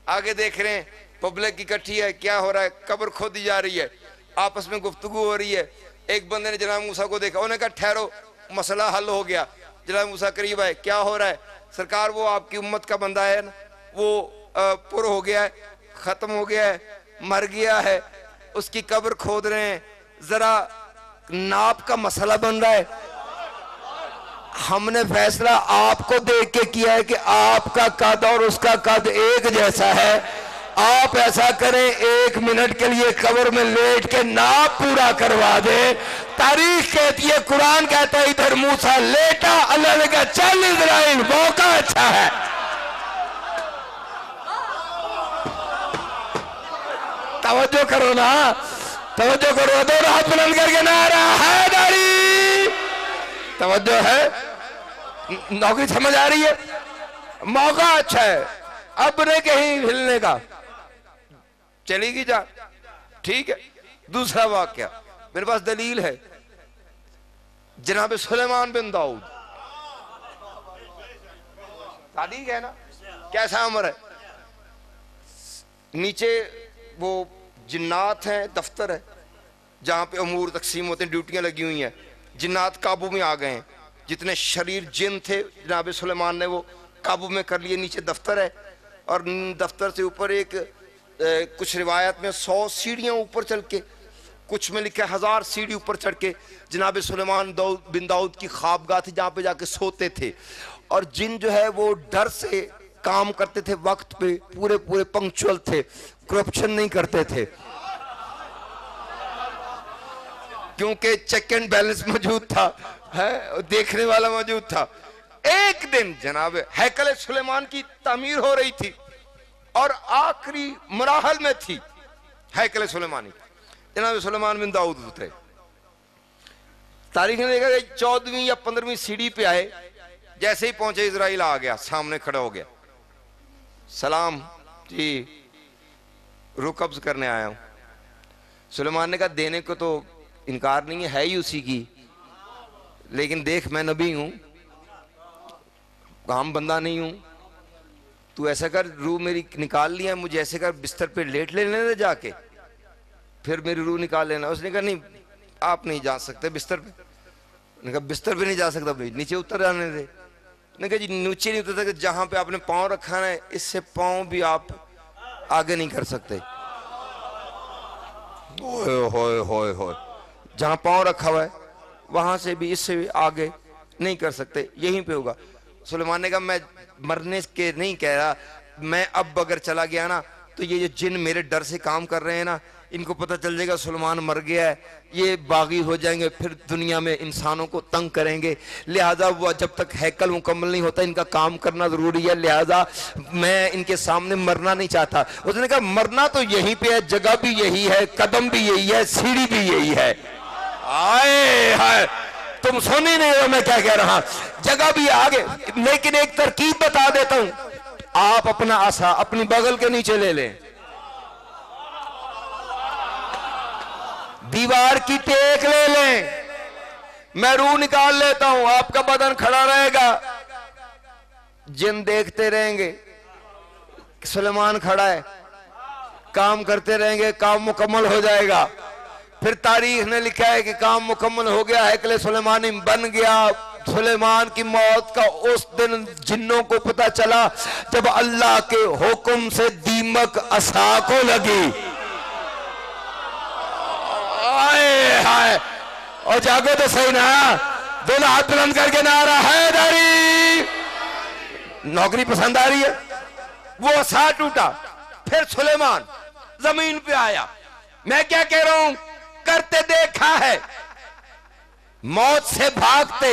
आगे देख रहे हैं पब्लिक इकट्ठी है, क्या हो रहा है? कब्र खोदी जा रही है, आपस में गुफ्तगू हो रही है। एक बंदे ने जनाब मूसा को देखा, उन्होंने कहा ठहरो, मसला हल हो गया। जनाब मूसा करीब आए, क्या हो रहा है? सरकार वो आपकी उम्मत का बंदा है ना, वो पुर हो गया है, खत्म हो गया है, मर गया है, उसकी कब्र खोद रहे हैं, जरा नाप का मसला बन रहा है। हमने फैसला आपको देख के किया है कि आपका कद और उसका कद एक जैसा है। आप ऐसा करें, 1 मिनट के लिए कब्र में लेट के नाप पूरा करवा दे। तारीख कहती है, कुरान कहता है, इधर मूसा लेटा, अल्लाह ने कहा चल इजराइल, मौका अच्छा है। तवज्जो करो ना, तवज्जो करो, दोनों हाथ बुलंद करके नारा हैदरी। तवज्जो है? नौकरी समझ आ रही है? मौका अच्छा है, अब नहीं कहीं हिलने का, चलेगी जा, ठीक है। दूसरा वाक्या मेरे पास दलील है, जनाब सुलेमान बिन दाऊद, तारीख है ना, कैसा अमर है। नीचे वो जिन्नात हैं, दफ्तर है जहां पे अमूर तकसीम होते हैं, ड्यूटियां लगी हुई हैं। जिन्नात काबू में आ गए हैं, जितने शरीर जिन थे जनाब सुलेमान ने वो काबू में कर लिए। नीचे दफ्तर है और दफ्तर से ऊपर एक कुछ रिवायत में 100 सीढ़ियां ऊपर चल के, कुछ में लिखा 1000 सीढ़ी ऊपर चढ़ के जनाब सुलेमान बिन दाऊद की ख्वाबगाह थी, जहाँ पे जाके सोते थे। और जिन जो है वो डर से काम करते थे, वक्त पे पूरे पूरे पंक्चुअल थे, करप्शन नहीं करते थे, क्योंकि चेक एंड बैलेंस मौजूद था, है देखने वाला मौजूद था। एक दिन जनाब हैकल सुलेमान की तामीर हो रही थी और आखिरी मराहल में थी हैकल सुलेमानी। जनाब सुलेमान बिन दाऊद थे, तारीख ने देखा कि 14वीं या 15वीं सीढ़ी पे आए, जैसे ही पहुंचे इजराइल आ गया, सामने खड़ा हो गया, सलाम जी, रूह कब्ज करने आया हूं। सुलेमान ने कहा देने को तो इनकार नहीं है ही उसी की, लेकिन देख मैं नबी हूं, आम बंदा नहीं हूं, तू ऐसा कर, रूह मेरी निकाल लिया, मुझे ऐसे कर बिस्तर पे लेट लेने दे जाके, फिर मेरी रूह निकाल लेना। उसने कहा नहीं आप नहीं जा सकते बिस्तर पे। उसने कहा बिस्तर पे नहीं जा सकता भाई, नीचे उतर जाने दे। उसने कहा जी नीचे नहीं उतर सकते, जहां पे आपने पाँव रखा है इससे पाँव भी आप आगे नहीं कर सकते। होए होए होए, जहां पाँव रखा हुआ है वहां से भी इससे भी आगे नहीं कर सकते, यहीं पे होगा। सुलेमान ने कहा मैं मरने के नहीं कह रहा, मैं अब अगर चला गया ना तो ये जो जिन मेरे डर से काम कर रहे हैं ना, इनको पता चल जाएगा सुलेमान मर गया है, ये बागी हो जाएंगे, फिर दुनिया में इंसानों को तंग करेंगे। लिहाजा वो जब तक हैकल मुकम्मल नहीं होता इनका काम करना जरूरी है, लिहाजा मैं इनके सामने मरना नहीं चाहता। उसने कहा मरना तो यहीं पे है, जगह भी यही है, कदम भी यही है, सीढ़ी भी यही है। आए हाय, तुम सुन ही नहीं हो मैं क्या कह रहा, जगह भी आगे। लेकिन एक तरकीब बता देता हूं, आप अपना आसा अपनी बगल के नीचे ले लें, दीवार की टेक ले लें, मैं रूह निकाल लेता हूं, आपका बदन खड़ा रहेगा, जिन देखते रहेंगे सुलेमान खड़ा है, काम करते रहेंगे, काम मुकम्मल हो जाएगा। फिर तारीख ने लिखा है कि काम मुकम्मल हो गया, हैकल सुलेमानी बन गया। सुलेमान की मौत का उस दिन जिन्नों को पता चला जब अल्लाह के हुक्म से दीमक असा को लगी। आए हाय, और जागो तो सही ना, दोनों हाथ बुलंद करके नारा हैदरी। नौकरी पसंद आ रही है? वो असा टूटा, फिर सुलेमान जमीन पे आया। मैं क्या कह रहा हूं, करते देखा है, मौत से भागते,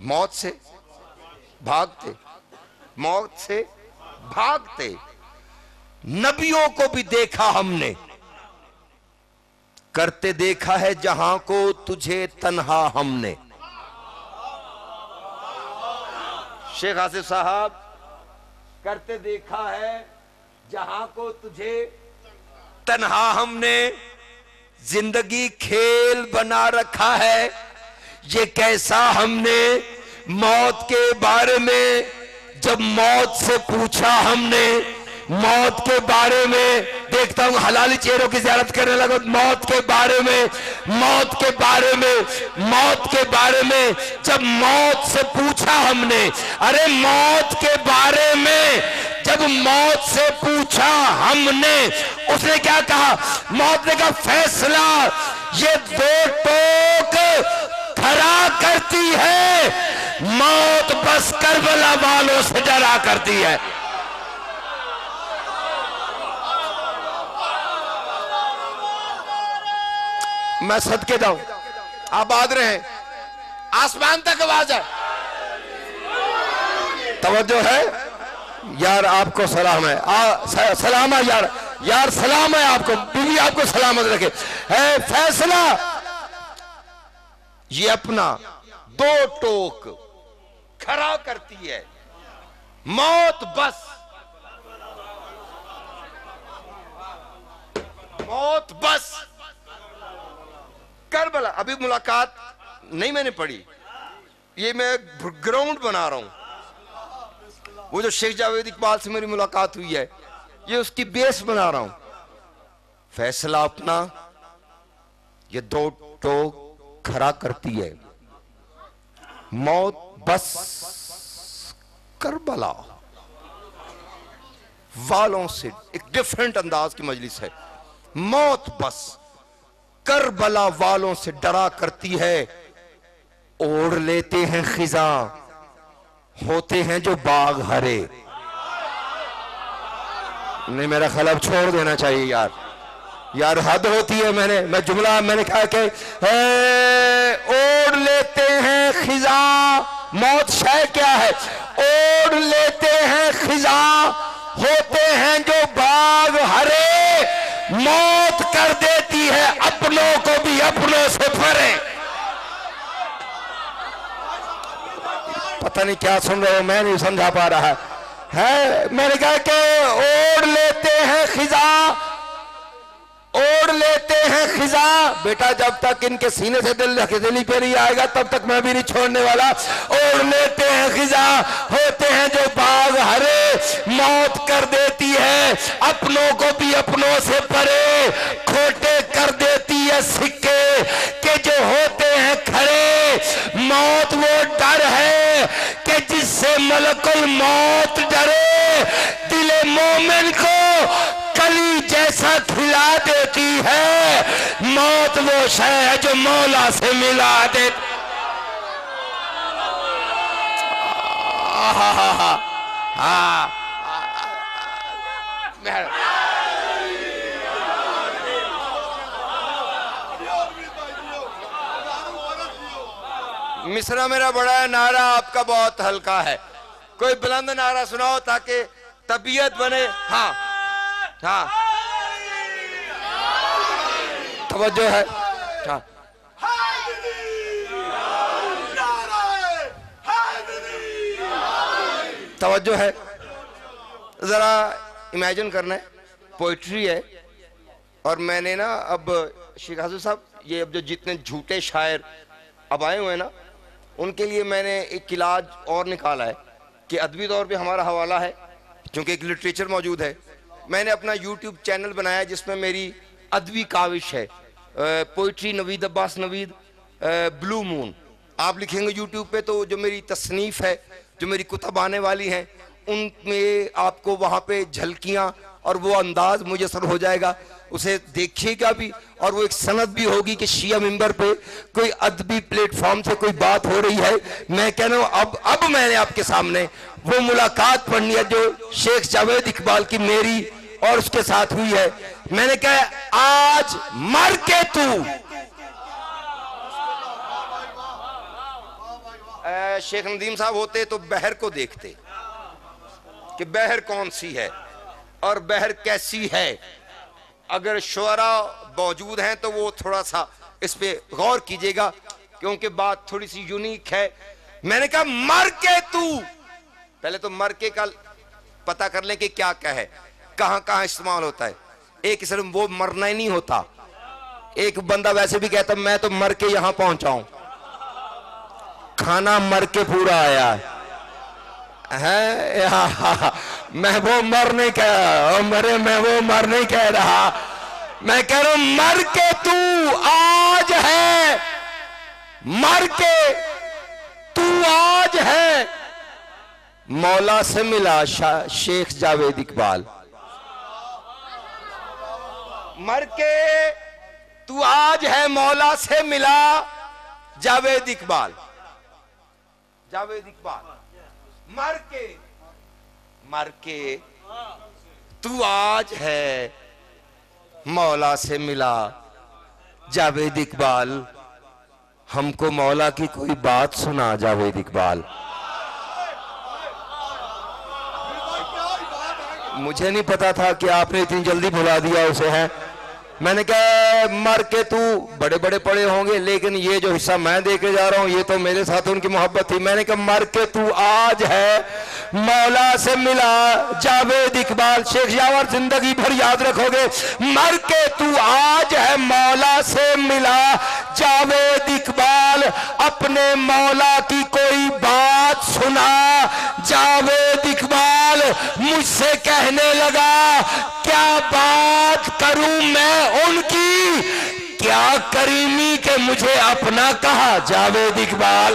मौत से भागते, मौत से भागते। नबियों को भी देखा हमने, करते देखा है जहां को तुझे तन्हा हमने। शेख आसिफ साहब, करते देखा है जहां को तुझे तन्हा हमने, जिंदगी खेल बना रखा है ये कैसा हमने। मौत के बारे में जब मौत से पूछा हमने, मौत के बारे में देखता हूं हलाली चेहरों की ज़ियारत करने लगा। मौत के बारे में, मौत के बारे में, मौत के बारे में जब मौत से पूछा हमने, अरे मौत के बारे में जब मौत से पूछा हमने, उसने क्या कहा? मौत ने कहा फैसला ये दो टोक खरा करती है, मौत बस करबला वालों से डरा करती है। मैं सदके जाऊं, आबाद रहे, आसमान तक आवाज है। तवज्जो है यार, आपको सलाम है, सलाम है यार, यार सलाम है आपको, बीवी आपको सलामत रखे। है फैसला ये अपना दो टोक खरा करती है, मौत बस, मौत बस करबला। अभी मुलाकात नहीं मैंने पढ़ी, ये मैं ग्राउंड बना रहा हूं। वो जो शेख जावेद इकबाल से मेरी मुलाकात हुई है, ये उसकी बेस बना रहा हूं। फैसला अपना ये दो टोक खरा करती है, मौत बस करबला वालों से। एक डिफरेंट अंदाज की मजलिस है। मौत बस करबला वालों से डरा करती है, ओढ़ लेते हैं खिजा, होते हैं जो बाग हरे। नहीं, मेरा ख्याल अब छोड़ देना चाहिए यार, यार हद होती है। मैं जुमला मैंने कहा कि ओढ़ लेते हैं खिजा, मौत शय क्या है? ओढ़ लेते हैं खिजा, होते हैं जो बाग हरे, मौत कर देती है अपनों को भी अपनों से परे। पता नहीं क्या सुन रहे हो, मैं नहीं समझा पा रहा है। मैंने कहा कि ओढ़ लेते हैं खिजा, ओढ़ लेते हैं खिजा। बेटा जब तक इनके सीने से दिली पे नहीं आएगा तब तक मैं भी नहीं छोड़ने वाला। ओढ़ लेते हैं खिजा, होते हैं जो बाग हरे, मौत कर देती है अपनों को भी अपनों से परे, खोटे कर देती है सिक्के के जो होते हैं खड़े। मौत वो डर है कि जिससे मलकुल मौत डरे, दिले मोमिन को कली जैसा खिला देती है। मौत वो शय है जो मौला से मिला दे। मिसरा मेरा बड़ा है, नारा आपका बहुत हल्का है। कोई बुलंद नारा सुनाओ ताकि तबीयत बने। हाँ हाँ, तवज्जो है। हाँ, तवज्जो है। जरा इमेजिन करना है, पोइट्री है। और मैंने ना अब शेख आसिफ साहब, ये अब जो जितने झूठे शायर अब आए हुए हैं ना, उनके लिए मैंने एक इलाज और निकाला है कि अदबी तौर पे हमारा हवाला है, क्योंकि एक लिटरेचर मौजूद है। मैंने अपना यूट्यूब चैनल बनाया जिसमें मेरी अदबी काविश है, poetry Naveed Abbas Naveed blue moon. आप लिखेंगे यूट्यूब पे तो जो मेरी तसनीफ़ है, जो मेरी कुतब आने वाली हैं, उनमें आपको वहाँ पे झलकियाँ और वो अंदाज मुयसर हो जाएगा। उसे देखिएगा भी, और वो एक सनद भी होगी कि शिया मिंबर पे कोई अदबी प्लेटफॉर्म से कोई बात हो रही है। मैं कह रहा हूँ अब मैंने आपके सामने वो मुलाकात पढ़नी है जो शेख जावेद इकबाल की मेरी और उसके साथ हुई है। मैंने कहा आज मर के तू, शेख नदीम साहब होते तो बहर को देखते कि बहर कौन सी है और बहर कैसी है। अगर शुअरा मौजूद हैं तो वो थोड़ा सा इस पे गौर कीजिएगा, क्योंकि बात थोड़ी सी यूनिक है। मैंने कहा मर के तू, पहले तो मर के का पता कर लें कि क्या क्या है, कहां कहां इस्तेमाल होता है। एक सिर्फ वो मरना ही नहीं होता, एक बंदा वैसे भी कहता मैं तो मर के यहां पहुंचा हूं, खाना मर के पूरा आया है। मैं वो मर नहीं कह रहा, मरे मैं वो मर नहीं कह रहा, मैं कह रहा हूं मर के तू आज है, मर के तू आज है। मौला से मिला शेख जावेद इकबाल, मर के तू आज है, मौला से मिला जावेद इकबाल। जावेद इकबाल मर के तू आज है, मौला से मिला जावेद इकबाल। हमको मौला की कोई बात सुना जावेद इकबाल। मुझे नहीं पता था कि आपने इतनी जल्दी भुला दिया उसे है। मैंने कहा मर के तू बड़े बड़े पड़े होंगे, लेकिन ये जो हिस्सा मैं दे के जा रहा हूं ये तो मेरे साथ उनकी मोहब्बत थी। मैंने कहा मर के तू आज है, मौला से मिला जावेद इकबाल। शेख यावर जिंदगी भर याद रखोगे, मर के तू आज है, मौला से मिला जावेद इकबाल। अपने मौला की कोई बात सुना जावेद इकबाल। मुझसे कहने लगा क्या बात करूं मैं उनकी, क्या करीमी के मुझे अपना कहा जावेद इकबाल।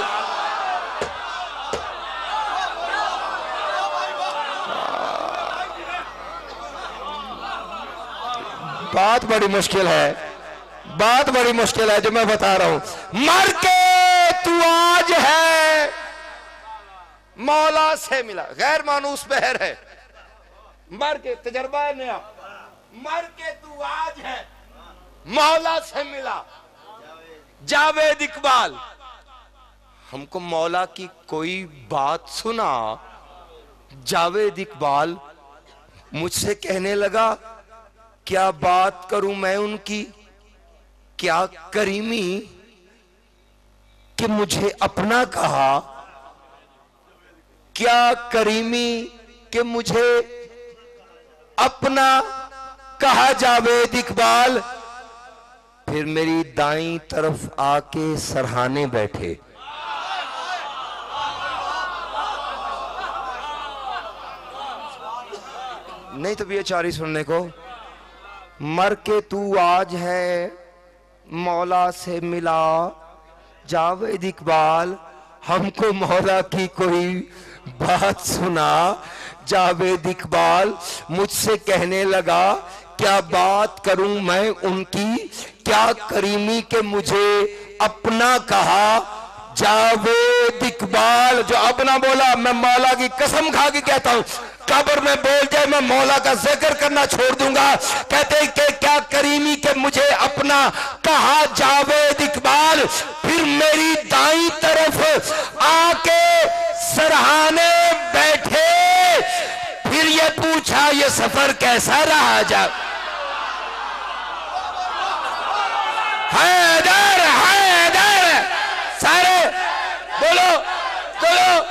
बात बड़ी मुश्किल है, बात बड़ी मुश्किल है जो मैं बता रहा हूं। मर के तू आज है, मौला से मिला, गैर मानूस बहर है। मर के तजर्बा है नया, मर के तू आज है, मौला से मिला जावेद इकबाल। हमको मौला की कोई बात सुना जावेद इकबाल। मुझसे कहने लगा क्या बात करूं मैं उनकी, क्या करीमी कि मुझे अपना कहा, क्या करीमी कि मुझे अपना कहा जावेद इकबाल। फिर मेरी दाईं तरफ आके सरहाने बैठे। नहीं तो बेचारी सुनने को। मर के तू आज है, मौला से मिला जावेद इकबाल। हमको मौला की कोई बात सुना जावेद इकबाल। मुझसे कहने लगा क्या बात करूं मैं उनकी, क्या करीमी के मुझे अपना कहा जावेद इकबाल। जो अपना बोला, मैं मौला की कसम खा के कहता हूं कब्र में बोल जाए मैं मौला का जिक्र करना छोड़ दूंगा। कहते कि क्या करीमी के मुझे अपना कहा जावेद इकबाल। फिर मेरी दाईं तरफ आके सरहाने बैठे। फिर ये पूछा ये सफर कैसा रहा जा। हैदर हैदर, सारे बोलो बोलो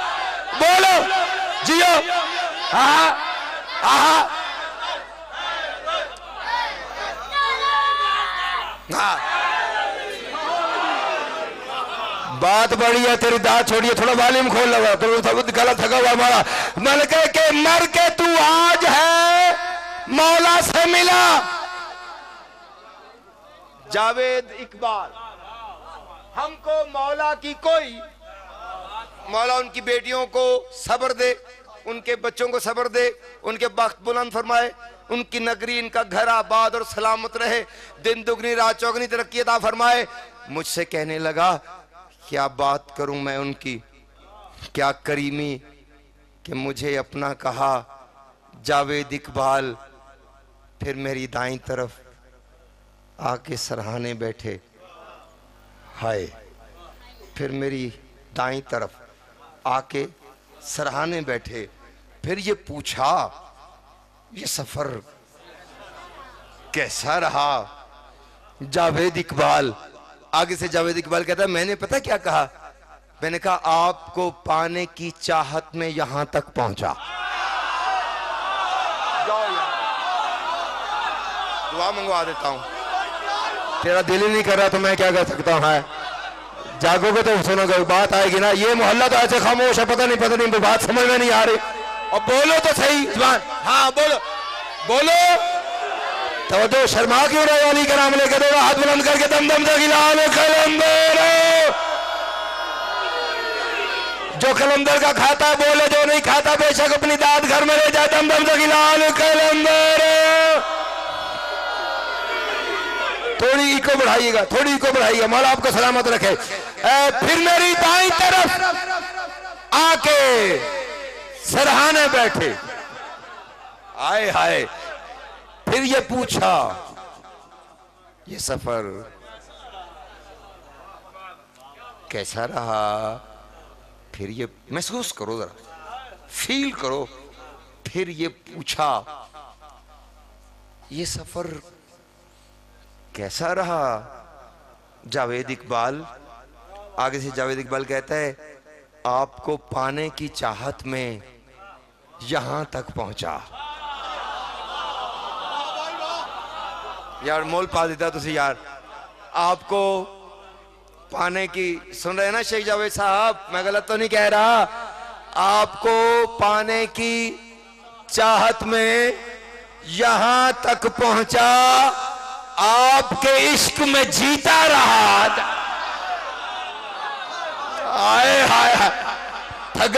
बोलो जियो। आहा आहा हाँ। बात बड़ी है, तेरी दांत छोड़िए, थोड़ा वॉल्यूम खोल लगा तो गलत थका हुआ हमारा। मैंने कहा कि मर के तू आज है, मौला से मिला जावेद इकबाल। हमको मौला की कोई, मौला उनकी बेटियों को सब्र दे, उनके बच्चों को सब्र दे, उनके बख्त बुलंद फरमाए, उनकी नगरी इनका घर आबाद और सलामत रहे, दिन दुगनी रात चौगनी तरक्की अता फरमाए। मुझसे कहने लगा क्या बात करूं मैं उनकी, क्या करीमी कि मुझे अपना कहा जावेद इकबाल। फिर मेरी दाईं तरफ आके सरहाने बैठे, हाय। फिर मेरी दाईं तरफ आके सरहाने बैठे, फिर ये पूछा ये सफर कैसा रहा। जावेद इकबाल, आगे से जावेद इकबाल कहता है मैंने पता क्या कहा, मैंने कहा आपको पाने की चाहत में यहां तक पहुंचा। जाओ यार, दुआ मंगवा देता हूं, तेरा दिल ही नहीं कर रहा तो मैं क्या कर सकता हूं। है जागोगे तो सुनोगे, बात आएगी ना। ये मोहल्ला तो ऐसे खामोश है, पता नहीं बात समझ में नहीं आ रही। और बोलो तो सही जुबान, हाँ बोलो बोलो। तो शर्मा क्यों रहे, वाली का नाम लेके दो, हाथ बुलंद करके दम दम से गिलाओ कलंदर। जो कलंदर का खाता है बोले, जो नहीं खाता बेशक अपनी दाद घर में ले जाए, दम दम से गिलाओ कलंदर। थोड़ी इको बढ़ाइएगा, थोड़ी इको बढ़ाइएगा, मौला आपको सलामत रखे। फिर मेरी दाईं तरफ आके सरहाने बैठे, आए हाय। फिर ये पूछा ये सफर कैसा रहा। फिर ये महसूस करो, जरा फील करो। फिर ये पूछा ये सफर कैसा रहा। जावेद इकबाल, आगे से जावेद इकबाल कहता है आपको पाने की चाहत में यहां तक पहुंचा। यार मोल पा देता तुझे यार, आपको पाने की, सुन रहे हैं ना शेख जावेद साहब, मैं गलत तो नहीं कह रहा। आपको पाने की चाहत में यहां तक पहुंचा, आपके इश्क में जीता रहा। आए हाय थक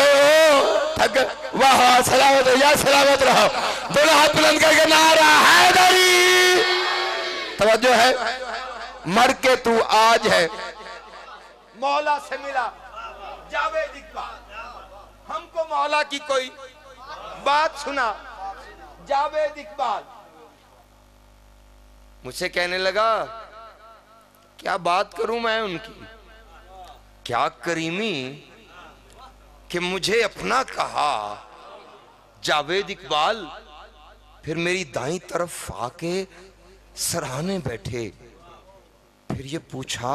थक, वाह सलामत हो या सलामत रहो। दोनों हाथ बुलंद करके नारा हैदरी। तवज्जो है, मर के तू आज है मौला से मिला। जावेद इकबाल, हमको मौला की कोई बात सुना। जावेद इकबाल मुझसे कहने लगा क्या बात करूं मैं उनकी, क्या करीमी कि मुझे अपना कहा। जावेद इकबाल फिर मेरी दाईं तरफ आके सरहाने बैठे, फिर ये पूछा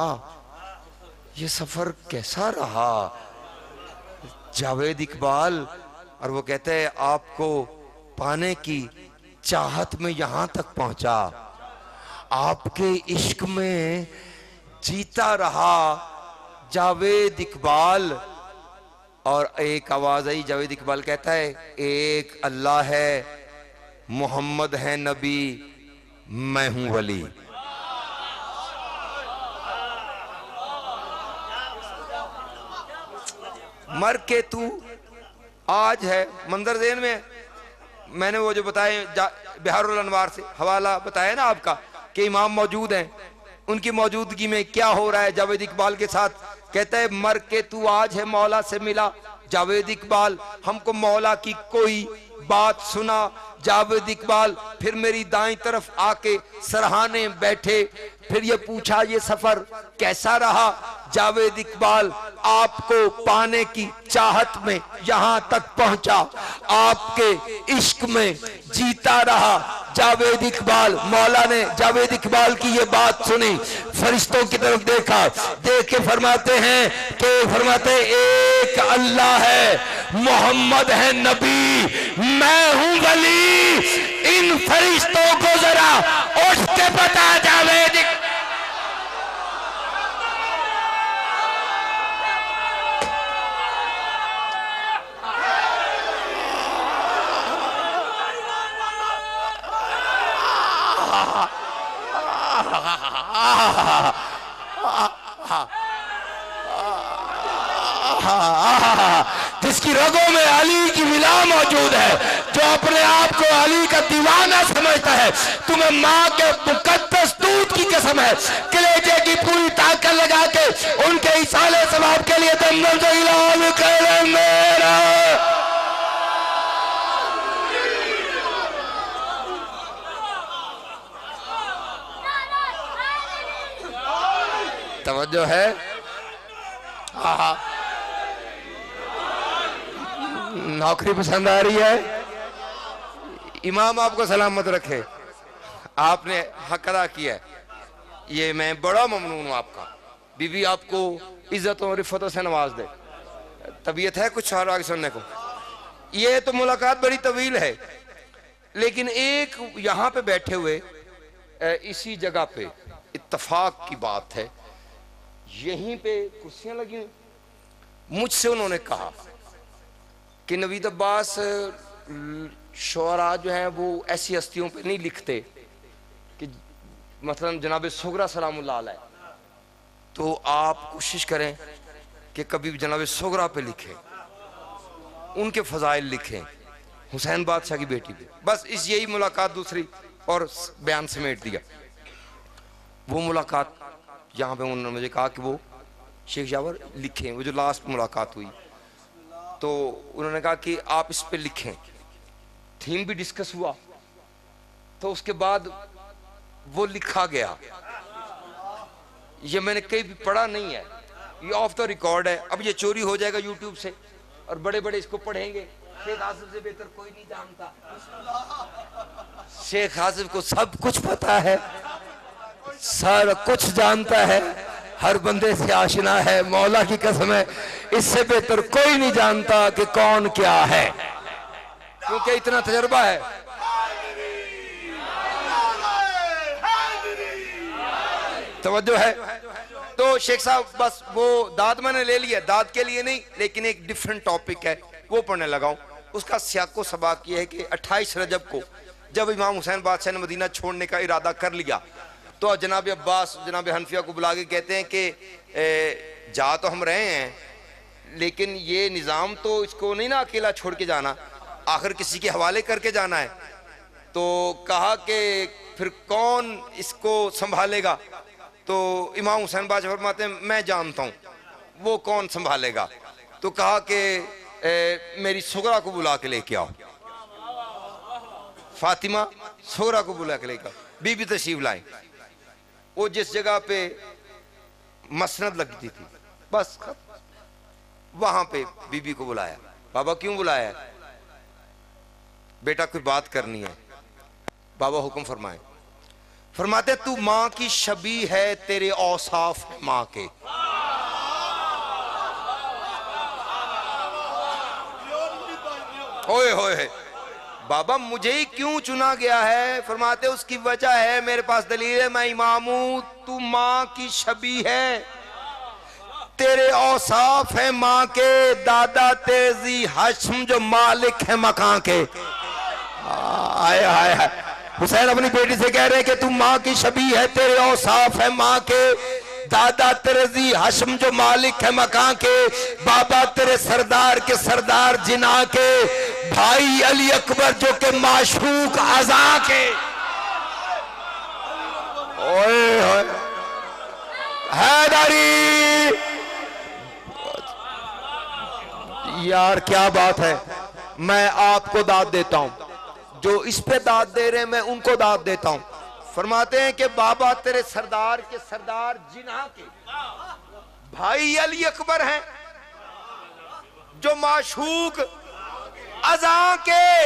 ये सफर कैसा रहा। जावेद इकबाल, और वो कहते हैं आपको पाने की चाहत में यहां तक पहुंचा, आपके इश्क में जीता रहा। जावेद इकबाल, और एक आवाज आई, जावेद इकबाल कहता है एक अल्लाह है, मोहम्मद है नबी, मैं हूं वली। मर के तू आज है। मंदर ज़ेहन में मैंने वो जो बताए बिहारुल अनवार से हवाला बताया ना आपका कि इमाम मौजूद हैं, उनकी मौजूदगी में क्या हो रहा है जावेद इकबाल के साथ। कहता है मर के तू आज है मौला से मिला। जावेद इकबाल हमको मौला की कोई बात सुना। जावेद इकबाल फिर मेरी दाईं तरफ आके सरहाने बैठे, फिर ये पूछा ये सफर कैसा रहा। जावेद इकबाल आपको पाने की चाहत में यहां तक पहुंचा, आपके इश्क में जीता रहा। जावेद इकबाल, मौला ने जावेद इकबाल की ये बात सुनी, फरिश्तों की तरफ देखा, देख के फरमाते हैं कि फरमाते एक अल्लाह है, मोहम्मद है नबी, मैं हूं वली। इन फरिश्तों को जरा उठ के बता जावेद। जिसकी रगों में अली की मिला मौजूद है, जो अपने आप को अली का दीवाना समझता है, तुम्हें माँ के मुकद्दस दूध की कसम है, कलेजे की पूरी ताकत लगा के उनके इसाले सवाब के लिए दम दम से इलाल कर मेरा। तवज्जो है? हाँ, नौकरी पसंद आ रही है? इमाम आपको सलामत रखे, आपने हक अदा किया है, ये मैं बड़ा ममनून हूँ आपका। बीवी आपको इज्जत और रिफतों से नवाज दे। तबीयत है कुछ और आगे सुनने को? ये तो मुलाकात बड़ी तवील है, लेकिन एक यहाँ पे बैठे हुए इसी जगह पे इत्तफाक की बात है, यहीं पे कुर्सियां लगी हुई, मुझसे उन्होंने कहा कि नवीद अब्बास शोरा जो हैं वो ऐसी हस्तियों पे नहीं लिखते कि मतलब जनाब सुगरा सलामुल्लाह अलैह, तो आप कोशिश करें कि कभी जनाब सुगरा पे लिखें, उनके फजाइल लिखें, हुसैन बादशाह की बेटी पे। बस इस यही मुलाकात दूसरी और बयान समेट दिया। वो मुलाकात यहाँ पे उन्होंने मुझे कहा कि वो शेख जावर लिखें, वो जो लास्ट मुलाकात हुई तो उन्होंने कहा कि आप इस पे लिखें। थीम भी डिस्कस हुआ, तो उसके बाद वो लिखा गया। ये मैंने कहीं भी पढ़ा नहीं है, ये ऑफ द रिकॉर्ड है। अब ये चोरी हो जाएगा यूट्यूब से और बड़े बड़े इसको पढ़ेंगे। शेख आसिफ से बेहतर कोई नहीं जानता, शेख आसिफ को सब कुछ पता है, सारा कुछ जानता है, हर बंदे से आशना है। मौला की कसम है, इससे बेहतर कोई नहीं जानता कि कौन क्या है, क्योंकि इतना तजर्बा है। तवज्जो है? तो शेख साहब बस वो दाद मैंने ले लिया, दाद के लिए नहीं, लेकिन एक डिफरेंट टॉपिक है वो पढ़ने लगाऊं। उसका सियाको सबाक ये है कि 28 रजब को जब इमाम हुसैन बादशाह ने मदीना छोड़ने का इरादा कर लिया, तो जनाब अब्बास जनाब हनफिया को बुला के कहते हैं कि जा तो हम रहे हैं, लेकिन ये निज़ाम तो इसको नहीं ना अकेला छोड़ के जाना, आखिर किसी के हवाले करके जाना है। तो कहा कि फिर कौन इसको संभालेगा? तो इमाम हुसैन बादशाह फरमाते हैं मैं जानता हूँ वो कौन संभालेगा। तो कहा कि मेरी सुगरा को बुला के लेके आओ, फातिमा सुगरा को बुला के लेके आओ। बीबी तशरीफ लाई, वो जिस जगह पे मसनद लगती थी बस वहां पे बीबी को बुलाया। बाबा क्यों बुलाया? बेटा कोई बात करनी है। बाबा हुक्म फरमाए। फरमाते तू माँ की शबी है, तेरे औसाफ है माँ के। ओए होए बाबा मुझे ही क्यों चुना गया है? फरमाते उसकी वजह है, मेरे पास दलील है, मैं इमाम हूं। तू माँ की शबी है, तेरे औसाफ है माँ के, दादा तेजी हश्म जो मालिक है मकान के। आए आए आए हुसैन अपनी बेटी से कह रहे हैं कि तू माँ की शबी है, तेरे औसाफ है माँ के, दादा तेजी हश्म जो मालिक है मकान के, बाबा तेरे सरदार के सरदार जिना के, भाई अली अकबर जो के माशूक अज़ा के। ओए ओए हैदरी यार क्या बात है। मैं आपको दाद देता हूं, जो इस पे दाद दे रहे हैं मैं उनको दाद देता हूं। फरमाते हैं कि बाबा तेरे सरदार के सरदार जिना के, भाई अली अकबर हैं जो माशूक अज़ा के।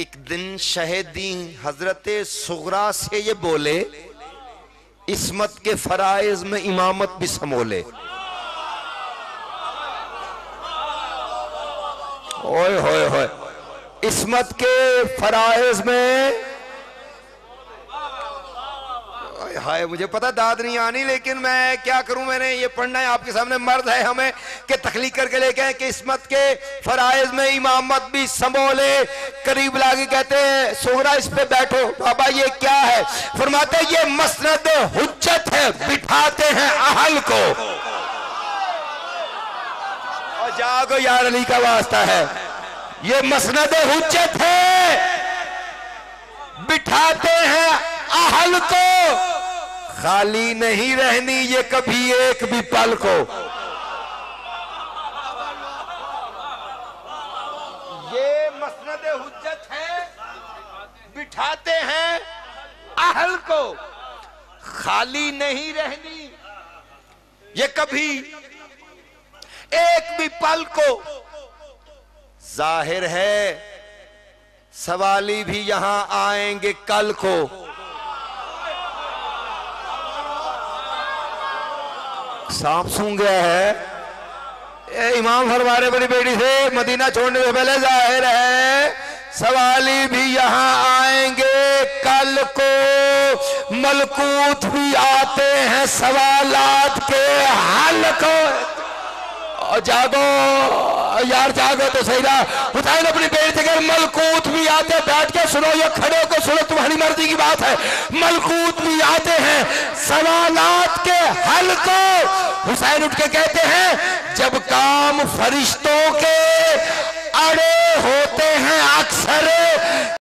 एक दिन शहीदी हजरत सुगरा से ये बोले, इस्मत के फराइज में इमामत भी समोले। ओए होए होए इस्मत के फराइज में। हाय मुझे पता दाद नहीं आनी, लेकिन मैं क्या करूं, मैंने ये पढ़ना है आपके सामने। मर्द है हमें कि तखलीक करके लेके आए कि इस्मत के फराइज में इमामत भी संभोले। करीब लागे कहते हैं सोहरा इस पे बैठो। बाबा ये क्या है? फरमाते ये मसनद हुज्जत है, बिठाते हैं अहल को। और जागो यार अली का वास्ता है, ये मसनद हुज्जत है, बिठाते हैं अहल को, खाली नहीं रहनी ये कभी एक भी पल को। ये मसनद हुज्जत है, बिठाते हैं अहल को, खाली नहीं रहनी ये कभी एक भी पल को जाहिर है सवाली भी यहां आएंगे कल को। सांप सूंघ गया है। इमाम फरमा रहे बड़ी बेटी से मदीना छोड़ने से पहले जाहिर है सवाली भी यहां आएंगे कल को। मलकूत भी आते हैं सवालात के हल को। और जागो यार जागो तो सही ना। हुसैन अपनी बेटी से मलकूत भी आते, बैठ के सुनो या खड़े होकर सुनो, तुम्हारी मर्जी की बात है। मलकूत भी आते हैं सवालात के हल को। हुसैन उठ के कहते हैं जब काम फरिश्तों के अड़े होते हैं अक्सर